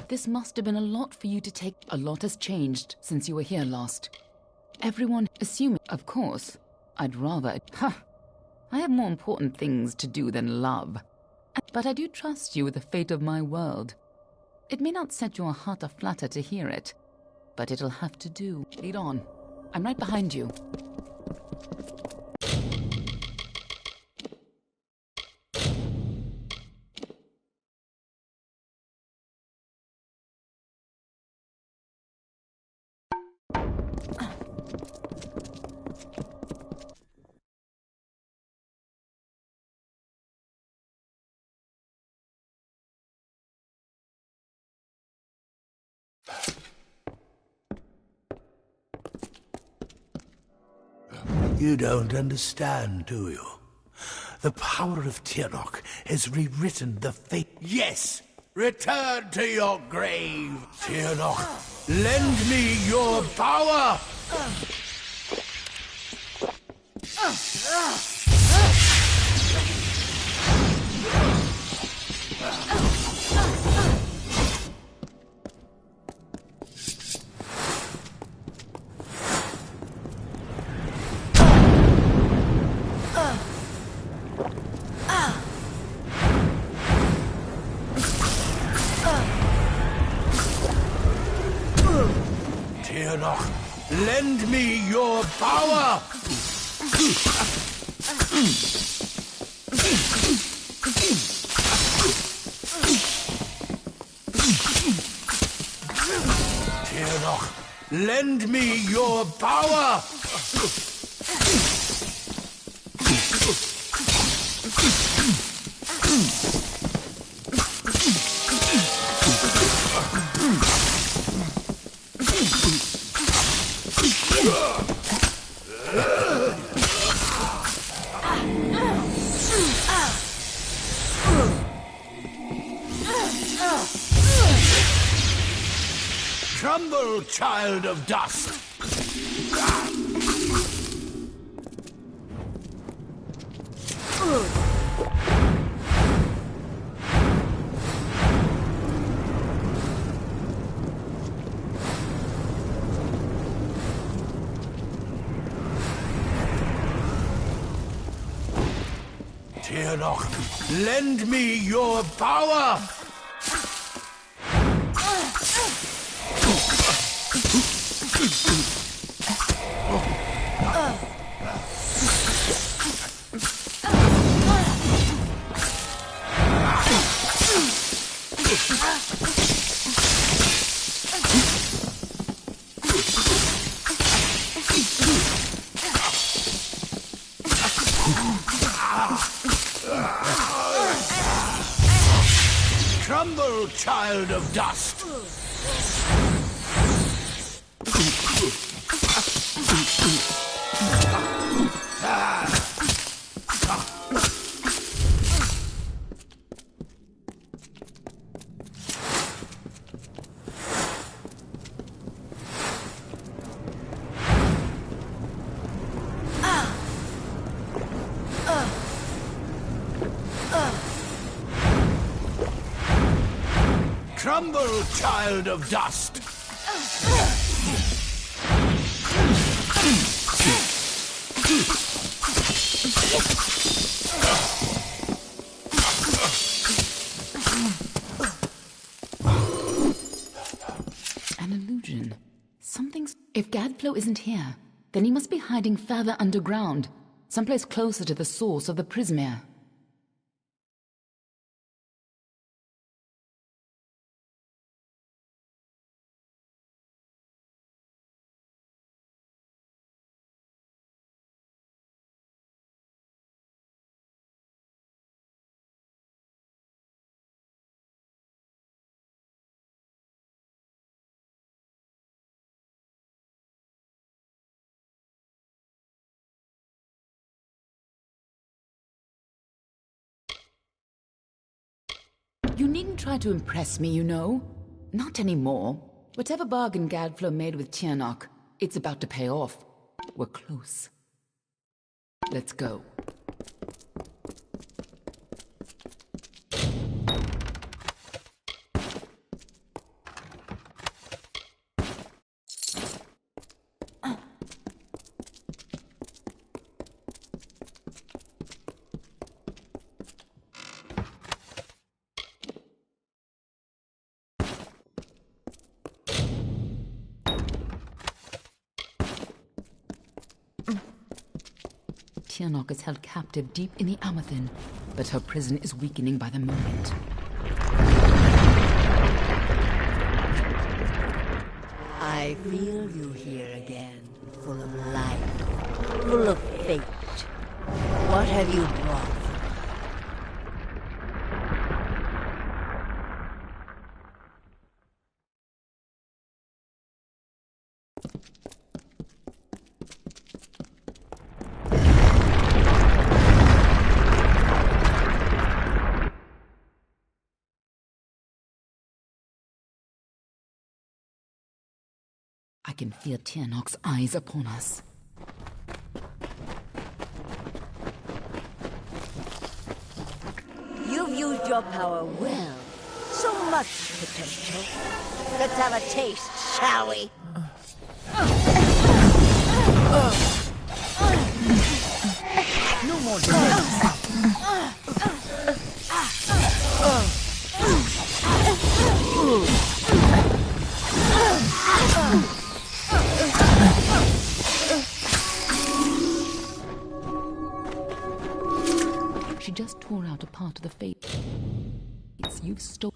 This must have been a lot for you to take. A lot has changed since you were here last. Everyone assuming, of course, I'd rather... I have more important things to do than love. But I do trust you with the fate of my world. It may not set your heart aflutter to hear it, but it'll have to do. Lead on. I'm right behind you. You don't understand, do you? The power of Tirnoch has rewritten the fate. Yes! Return to your grave, Tirnoch! Lend me your power! Tirnoch, lend me your power! Tirnoch, lend me your power! Tremble, child of dust! Tirnoch, lend me your power! Tremble, child of dust! Tremble, child of dust! An illusion. Something's... If Gadflow isn't here, then he must be hiding further underground, someplace closer to the source of the Prismere. You needn't try to impress me, you know. Not anymore. Whatever bargain Gadflow made with Tirnoch, it's about to pay off. We're close. Let's go. Tirnoch is held captive deep in the Amathin, but her prison is weakening by the moment. I feel you here again, full of life, full of fate. What have you brought? I can feel Tirnoch's eyes upon us. You've used your power well. So much potential. Let's have a taste, shall we? No more delays. She just tore out a part of the fate you've stolen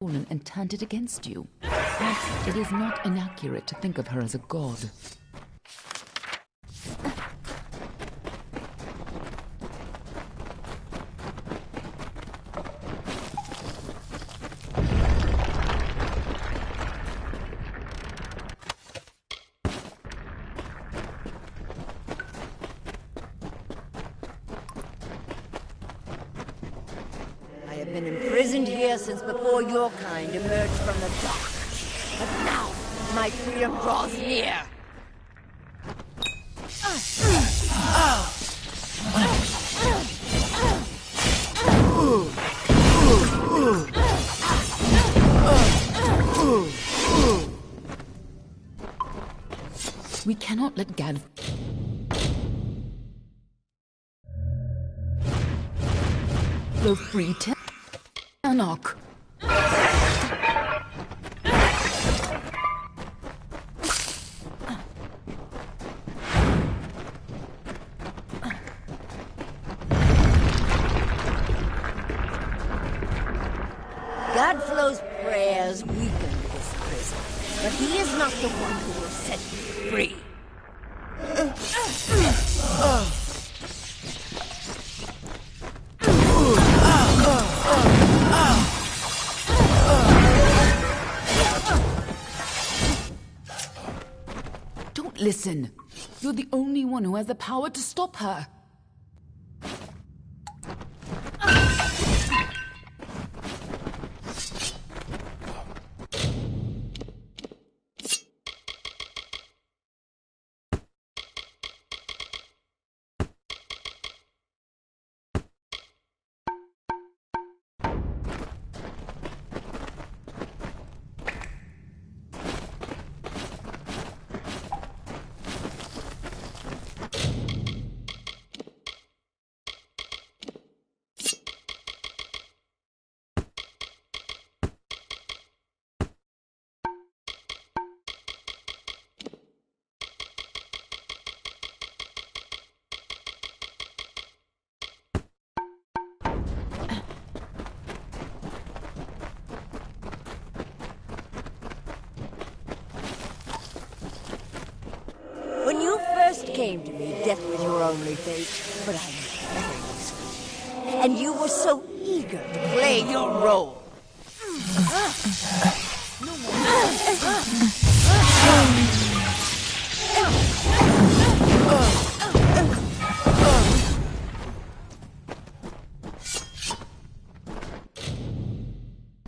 and turned it against you. Perhaps it is not inaccurate to think of her as a god. I have been imprisoned here since before your kind emerged from the dark. But now, my freedom draws near. We cannot let Gad... go free, Tianok. Godflow's prayers weakened this prison, but he is not the one who will set you free. Don't listen. You're the only one who has the power to stop her. When you first came to me, death was your only fate, but I knew better you. And you were so eager to play your role.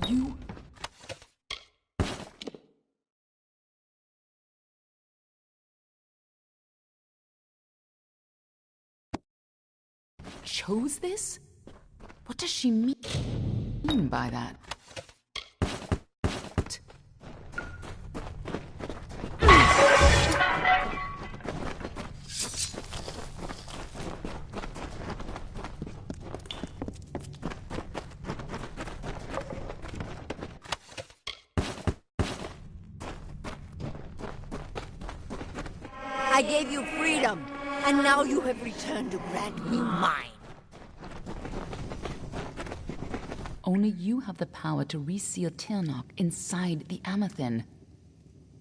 You... chose this? What does she mean by that? I gave you freedom, and now you have returned to grant me mine. Only you have the power to reseal Tianok inside the Amathen.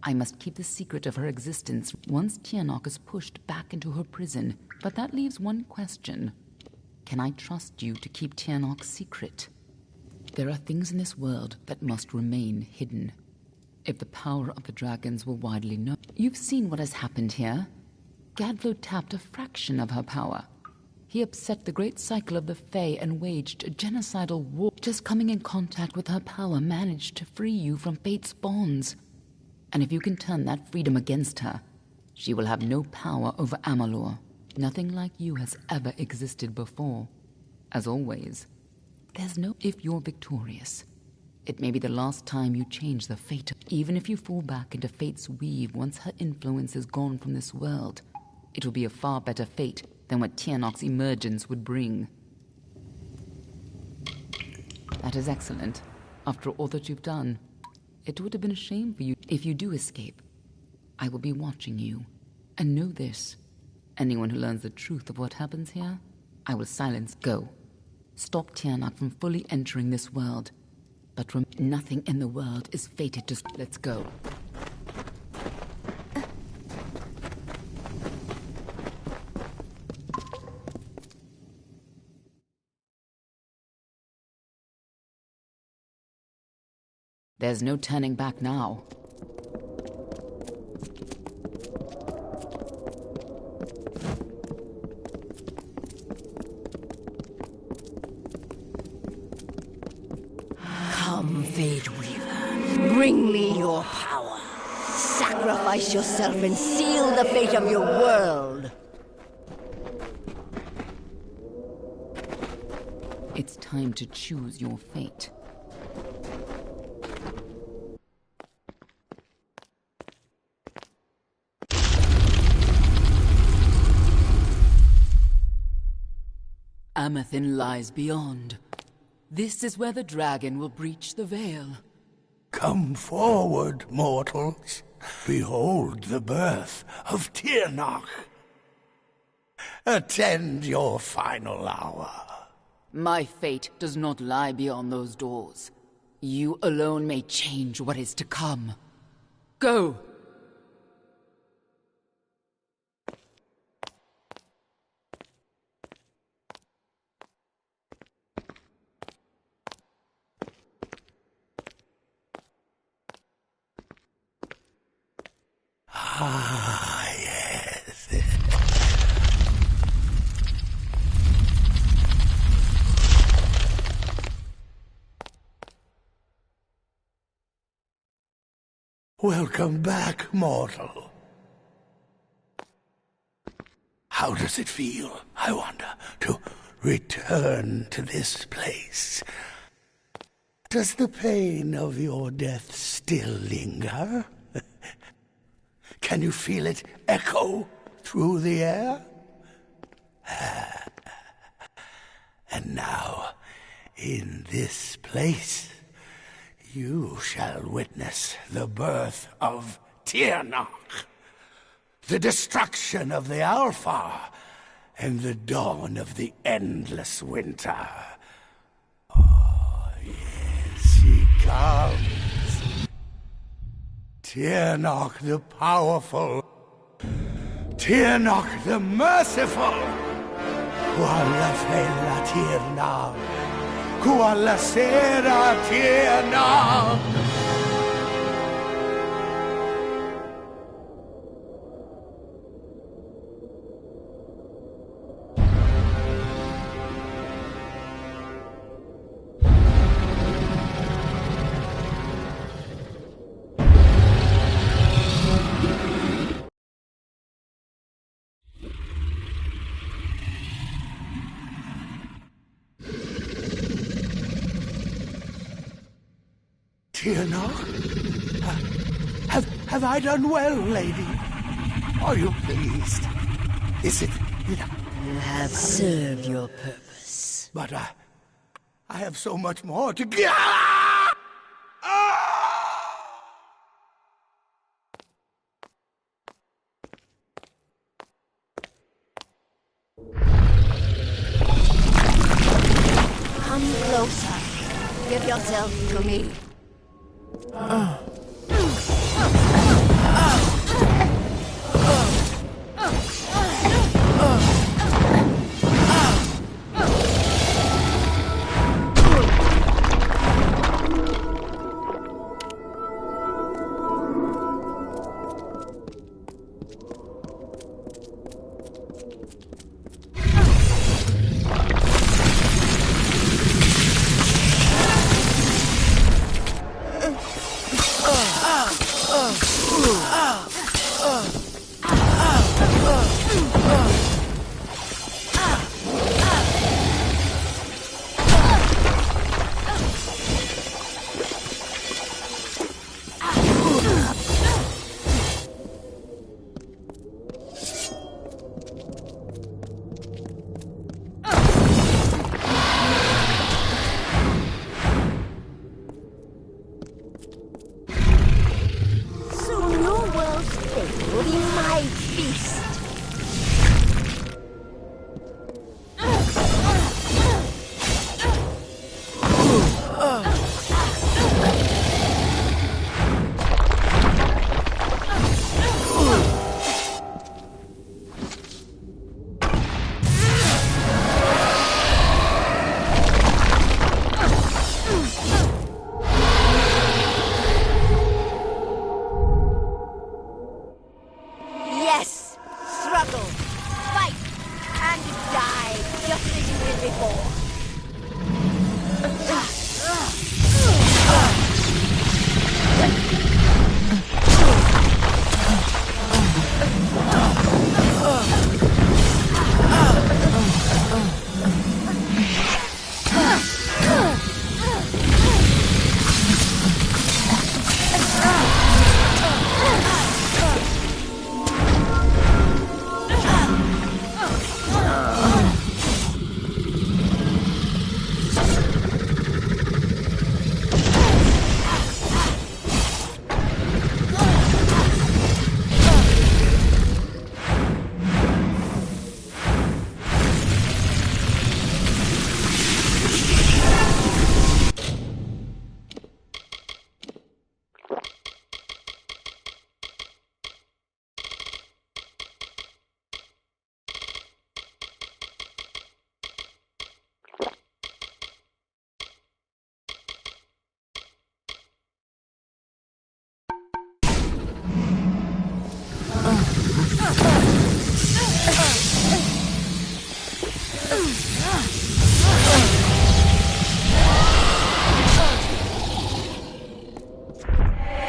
I must keep the secret of her existence once Tianok is pushed back into her prison. But that leaves one question. Can I trust you to keep Tianok secret? There are things in this world that must remain hidden. If the power of the dragons were widely known... You've seen what has happened here. Gadflow tapped a fraction of her power. He upset the great cycle of the Fae and waged a genocidal war. Just coming in contact with her power managed to free you from fate's bonds. And if you can turn that freedom against her, she will have no power over Amalur. Nothing like you has ever existed before. As always, There's no if you're victorious. It may be the last time you change the fate. Even if you fall back into fate's weave once her influence is gone from this world, it will be a far better fate than what Tiernok's emergence would bring. That is excellent. After all that you've done, it would have been a shame for you if you do escape. I will be watching you. And know this. Anyone who learns the truth of what happens here, I will silence. Go. Stop Tiernok from fully entering this world. But nothing in the world is fated to... Let's go. There's no turning back now. Come, Fate Weaver. Bring me your power. Sacrifice yourself and seal the fate of your world. It's time to choose your fate. Amathin lies beyond. This is where the dragon will breach the veil. Come forward, mortals. Behold the birth of Tiernok. Attend your final hour. My fate does not lie beyond those doors. You alone may change what is to come. Go! Ah, yes. Welcome back, mortal. How does it feel, I wonder, to return to this place? Does the pain of your death still linger? Can you feel it echo through the air? And now, in this place, you shall witness the birth of Tiernok, the destruction of the Alpha, and the dawn of the endless winter. Oh, yes, he comes. Tiernok the powerful, Tiernok the merciful, Kuala Fela Tiernok, Kuala Sera Tiernok. Tiernok? Have I done well, lady? Are you pleased? Is it... You have served your purpose. But I have so much more to give. Come closer. Give yourself to me.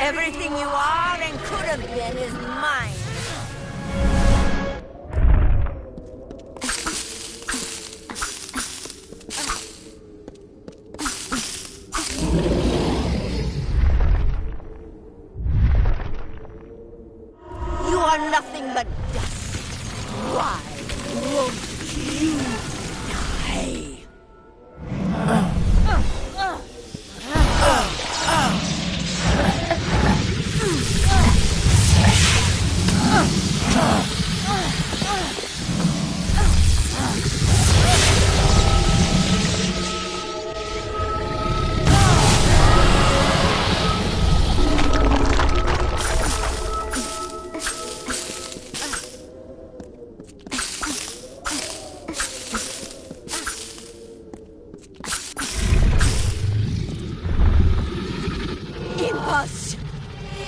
Everything you are and could have been is mine. You are nothing but dust. Why won't you die?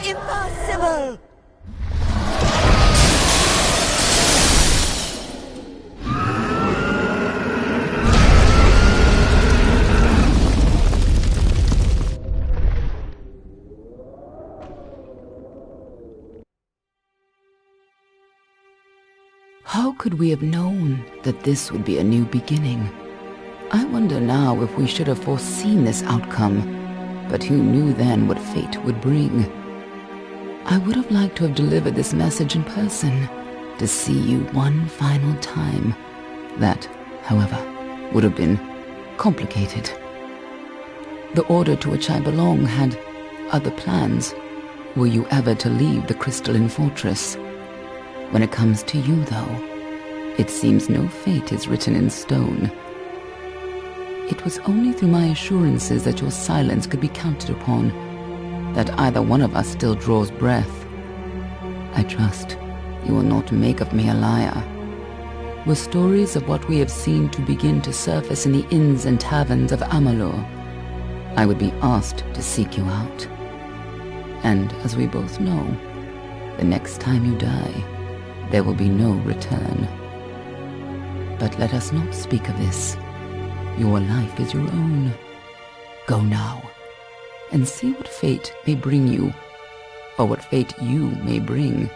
Impossible! How could we have known that this would be a new beginning? I wonder now if we should have foreseen this outcome, but who knew then what fate would bring? I would have liked to have delivered this message in person, to see you one final time. That, however, would have been complicated. The order to which I belong had other plans. Were you ever to leave the crystalline fortress? When it comes to you, though, it seems no fate is written in stone. It was only through my assurances that your silence could be counted upon that either one of us still draws breath. I trust you will not make of me a liar. Were stories of what we have seen to begin to surface in the inns and taverns of Amalur, I would be asked to seek you out. And as we both know, the next time you die, there will be no return. But let us not speak of this. Your life is your own. Go now, and see what fate may bring you, or what fate you may bring.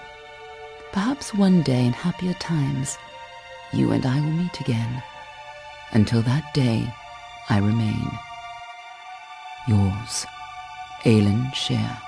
Perhaps one day in happier times, you and I will meet again. Until that day, I remain yours, Aelin Shear.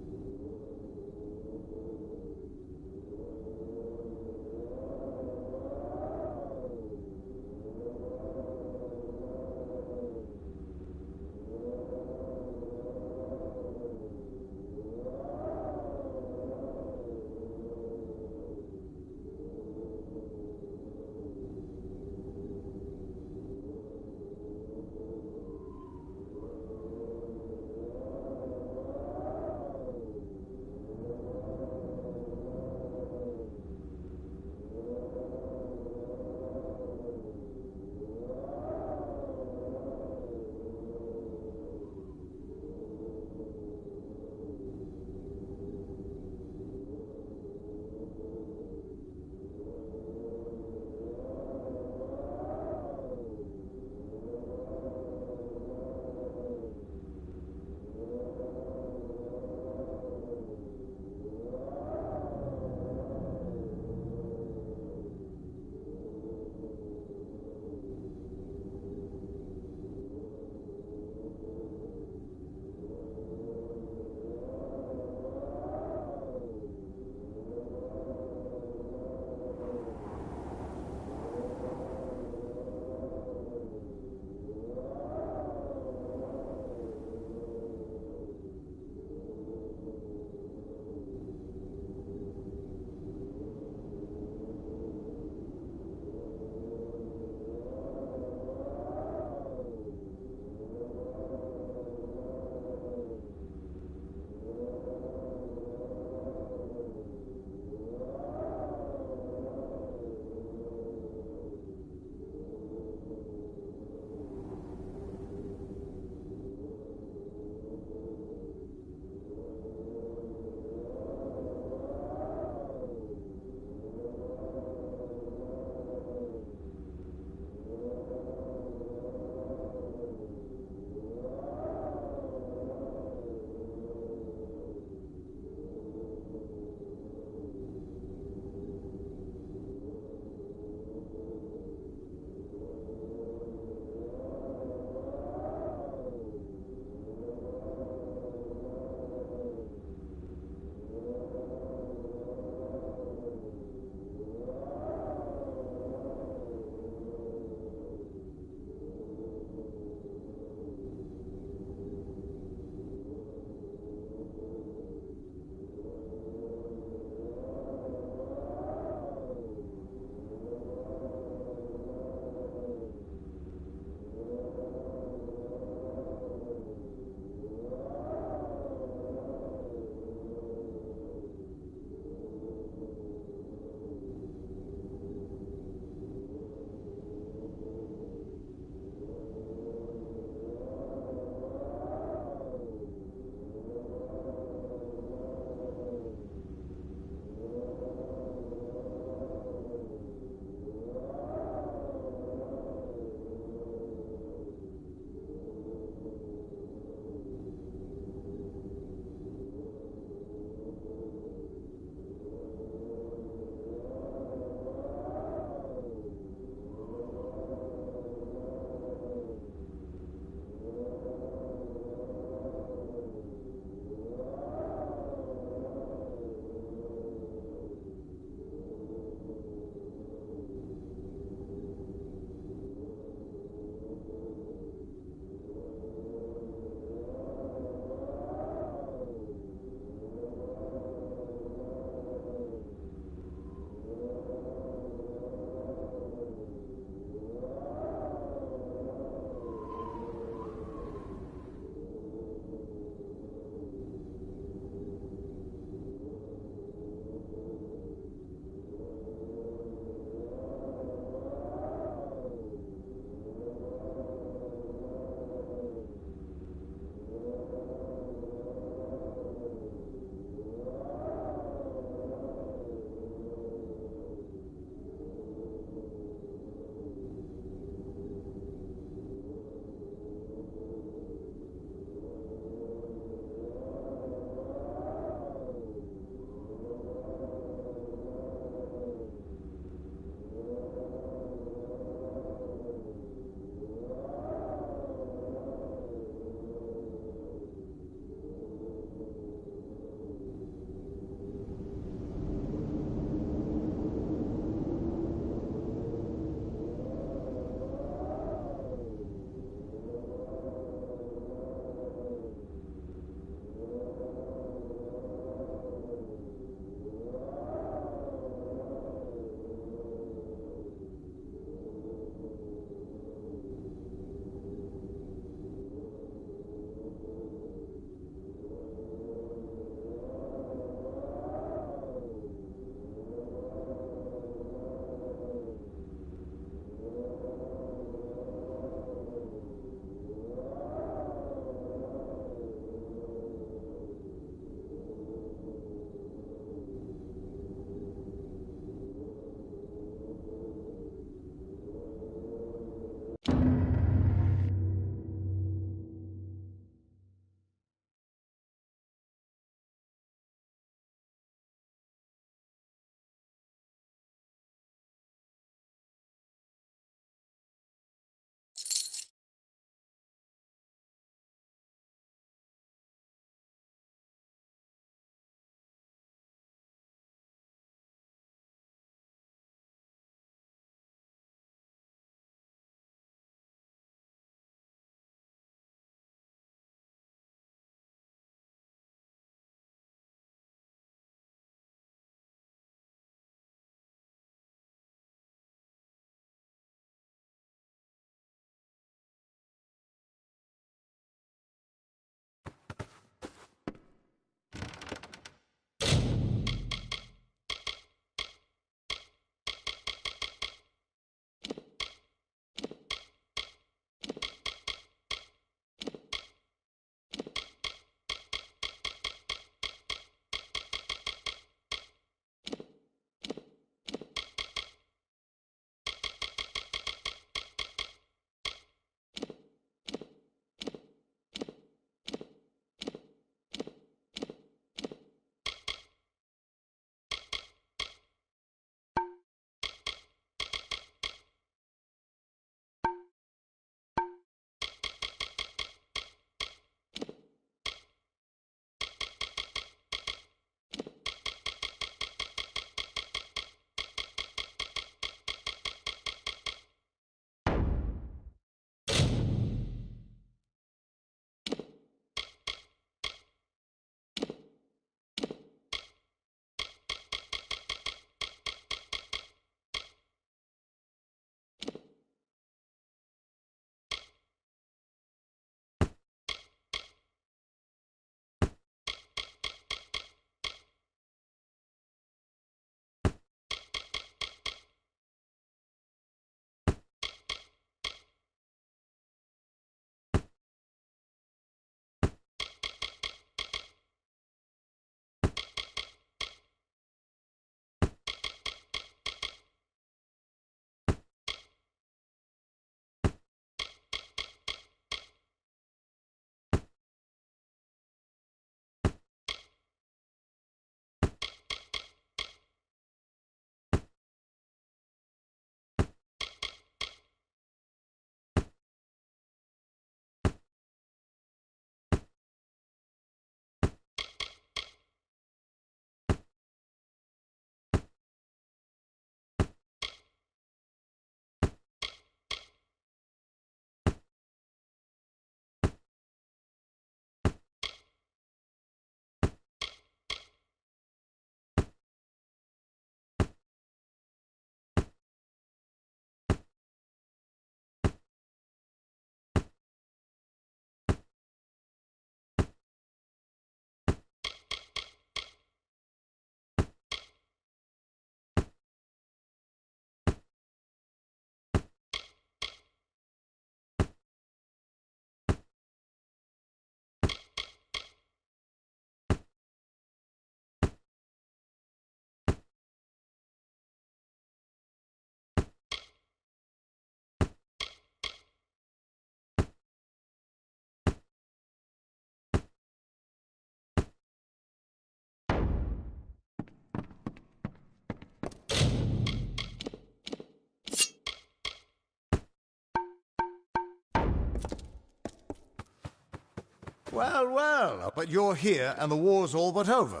Well, well, but you're here and the war's all but over.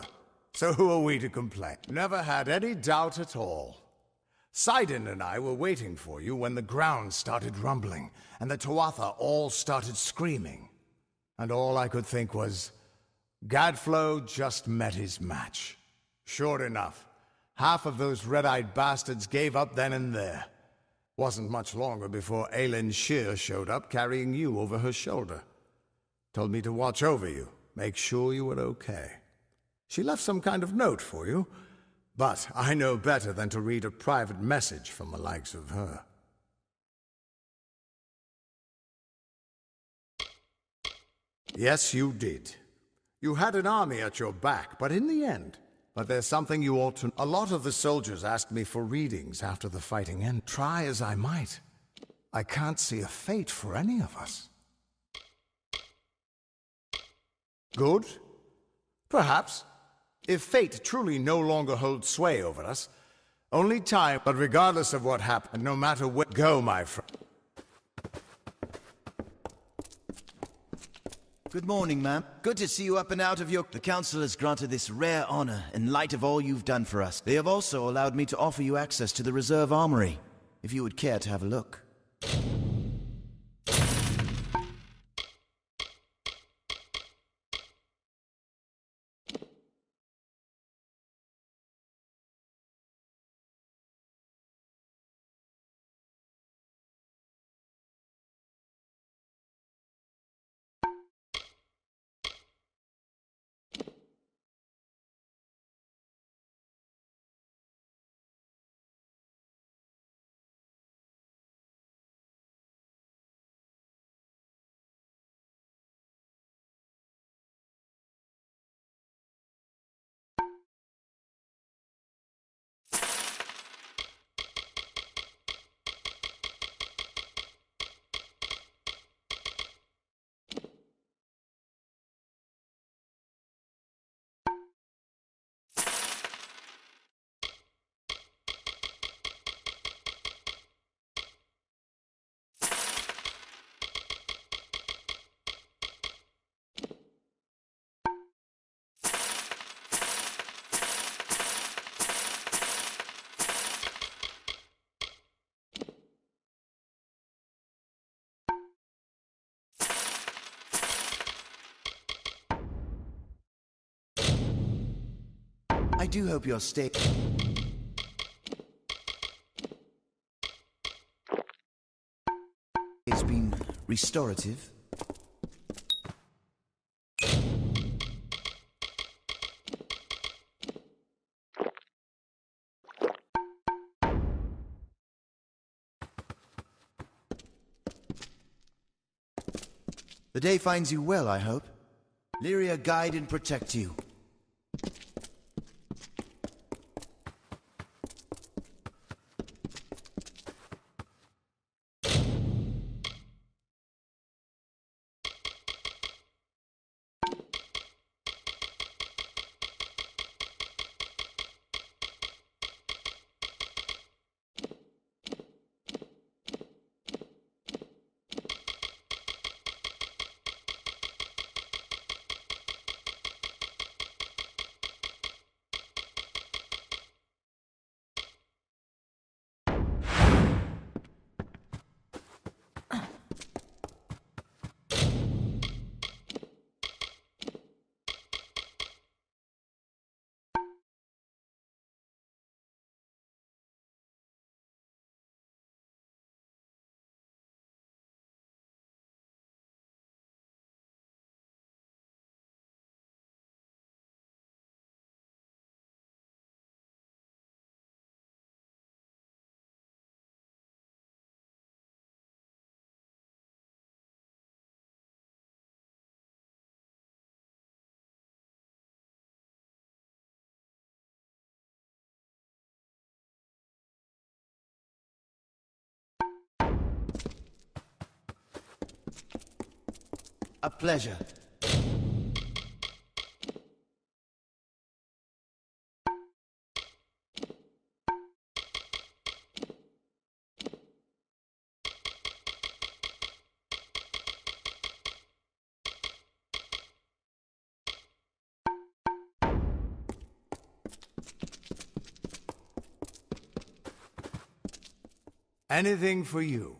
So who are we to complain? Never had any doubt at all. Sidon and I were waiting for you when the ground started rumbling and the Tuatha all started screaming. And all I could think was, Gadflow just met his match. Sure enough, half of those red-eyed bastards gave up then and there. Wasn't much longer before Ailyn Shear showed up carrying you over her shoulder. Told me to watch over you, make sure you were okay. She left some kind of note for you, but I know better than to read a private message from the likes of her. Yes, you did. You had an army at your back, but in the end... But there's something you ought to... A lot of the soldiers asked me for readings after the fighting ended. Try as I might, I can't see a fate for any of us. Good? Perhaps. If fate truly no longer holds sway over us, only time... But regardless of what happened, no matter where... Go, my friend. Good morning, ma'am. Good to see you up and out of your... The Council has granted this rare honor in light of all you've done for us. They have also allowed me to offer you access to the Reserve Armory, if you would care to have a look. I do hope you're staying. It's been restorative. The day finds you well, I hope. Lyria guide and protect you. A pleasure. Anything for you.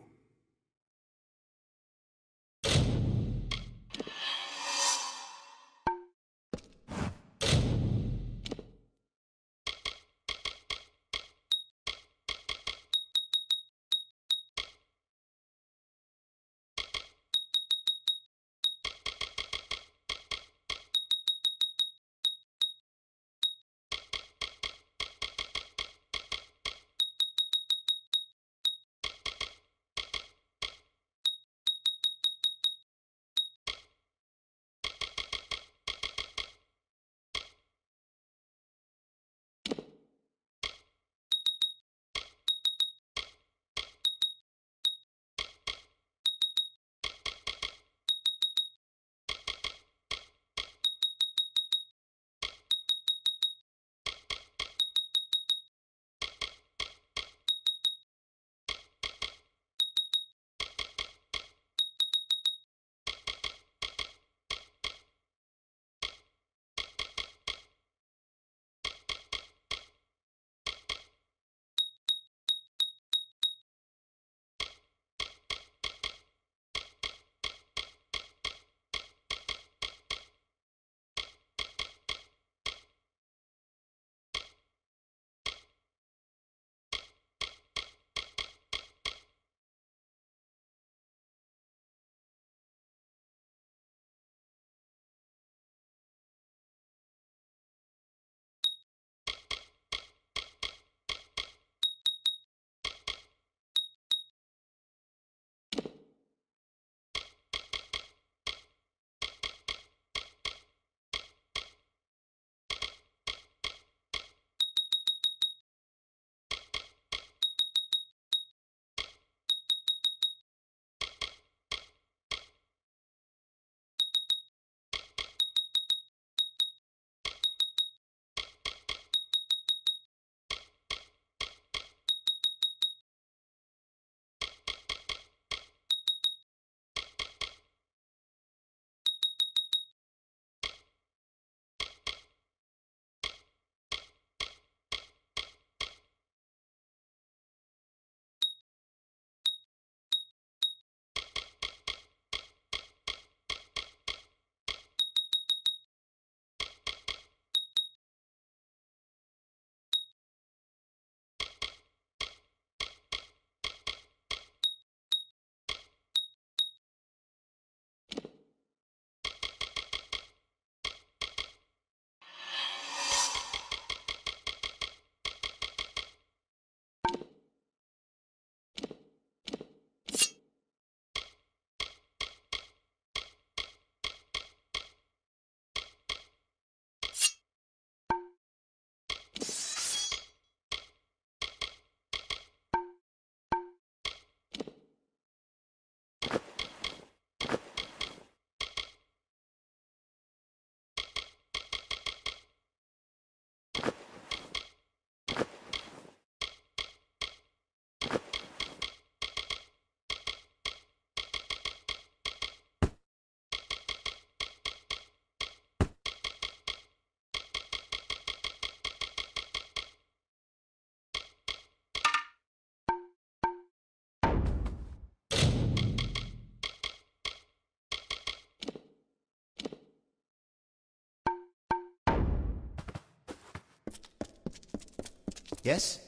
Yes?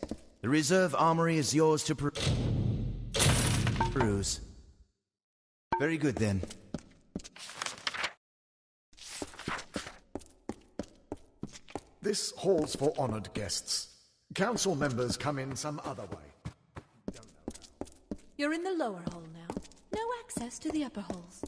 The reserve armory is yours to peruse. Very good, then. This hall's for honored guests. Council members come in some other way. You're in the lower hall now. No access to the upper halls.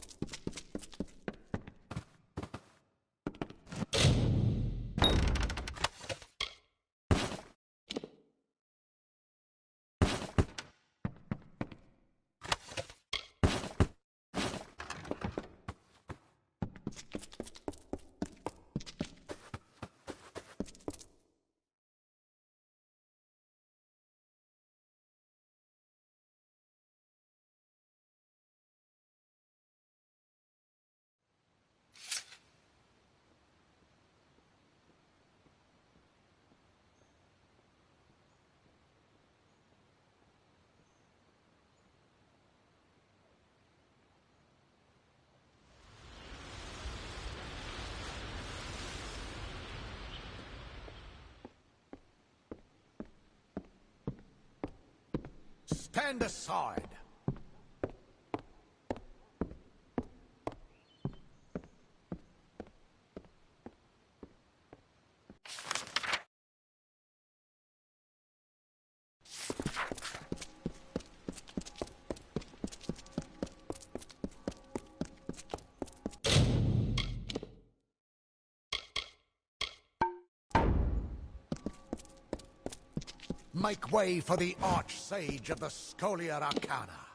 Stand aside. Make way for the Arch-Sage of the Scholiar Arcana.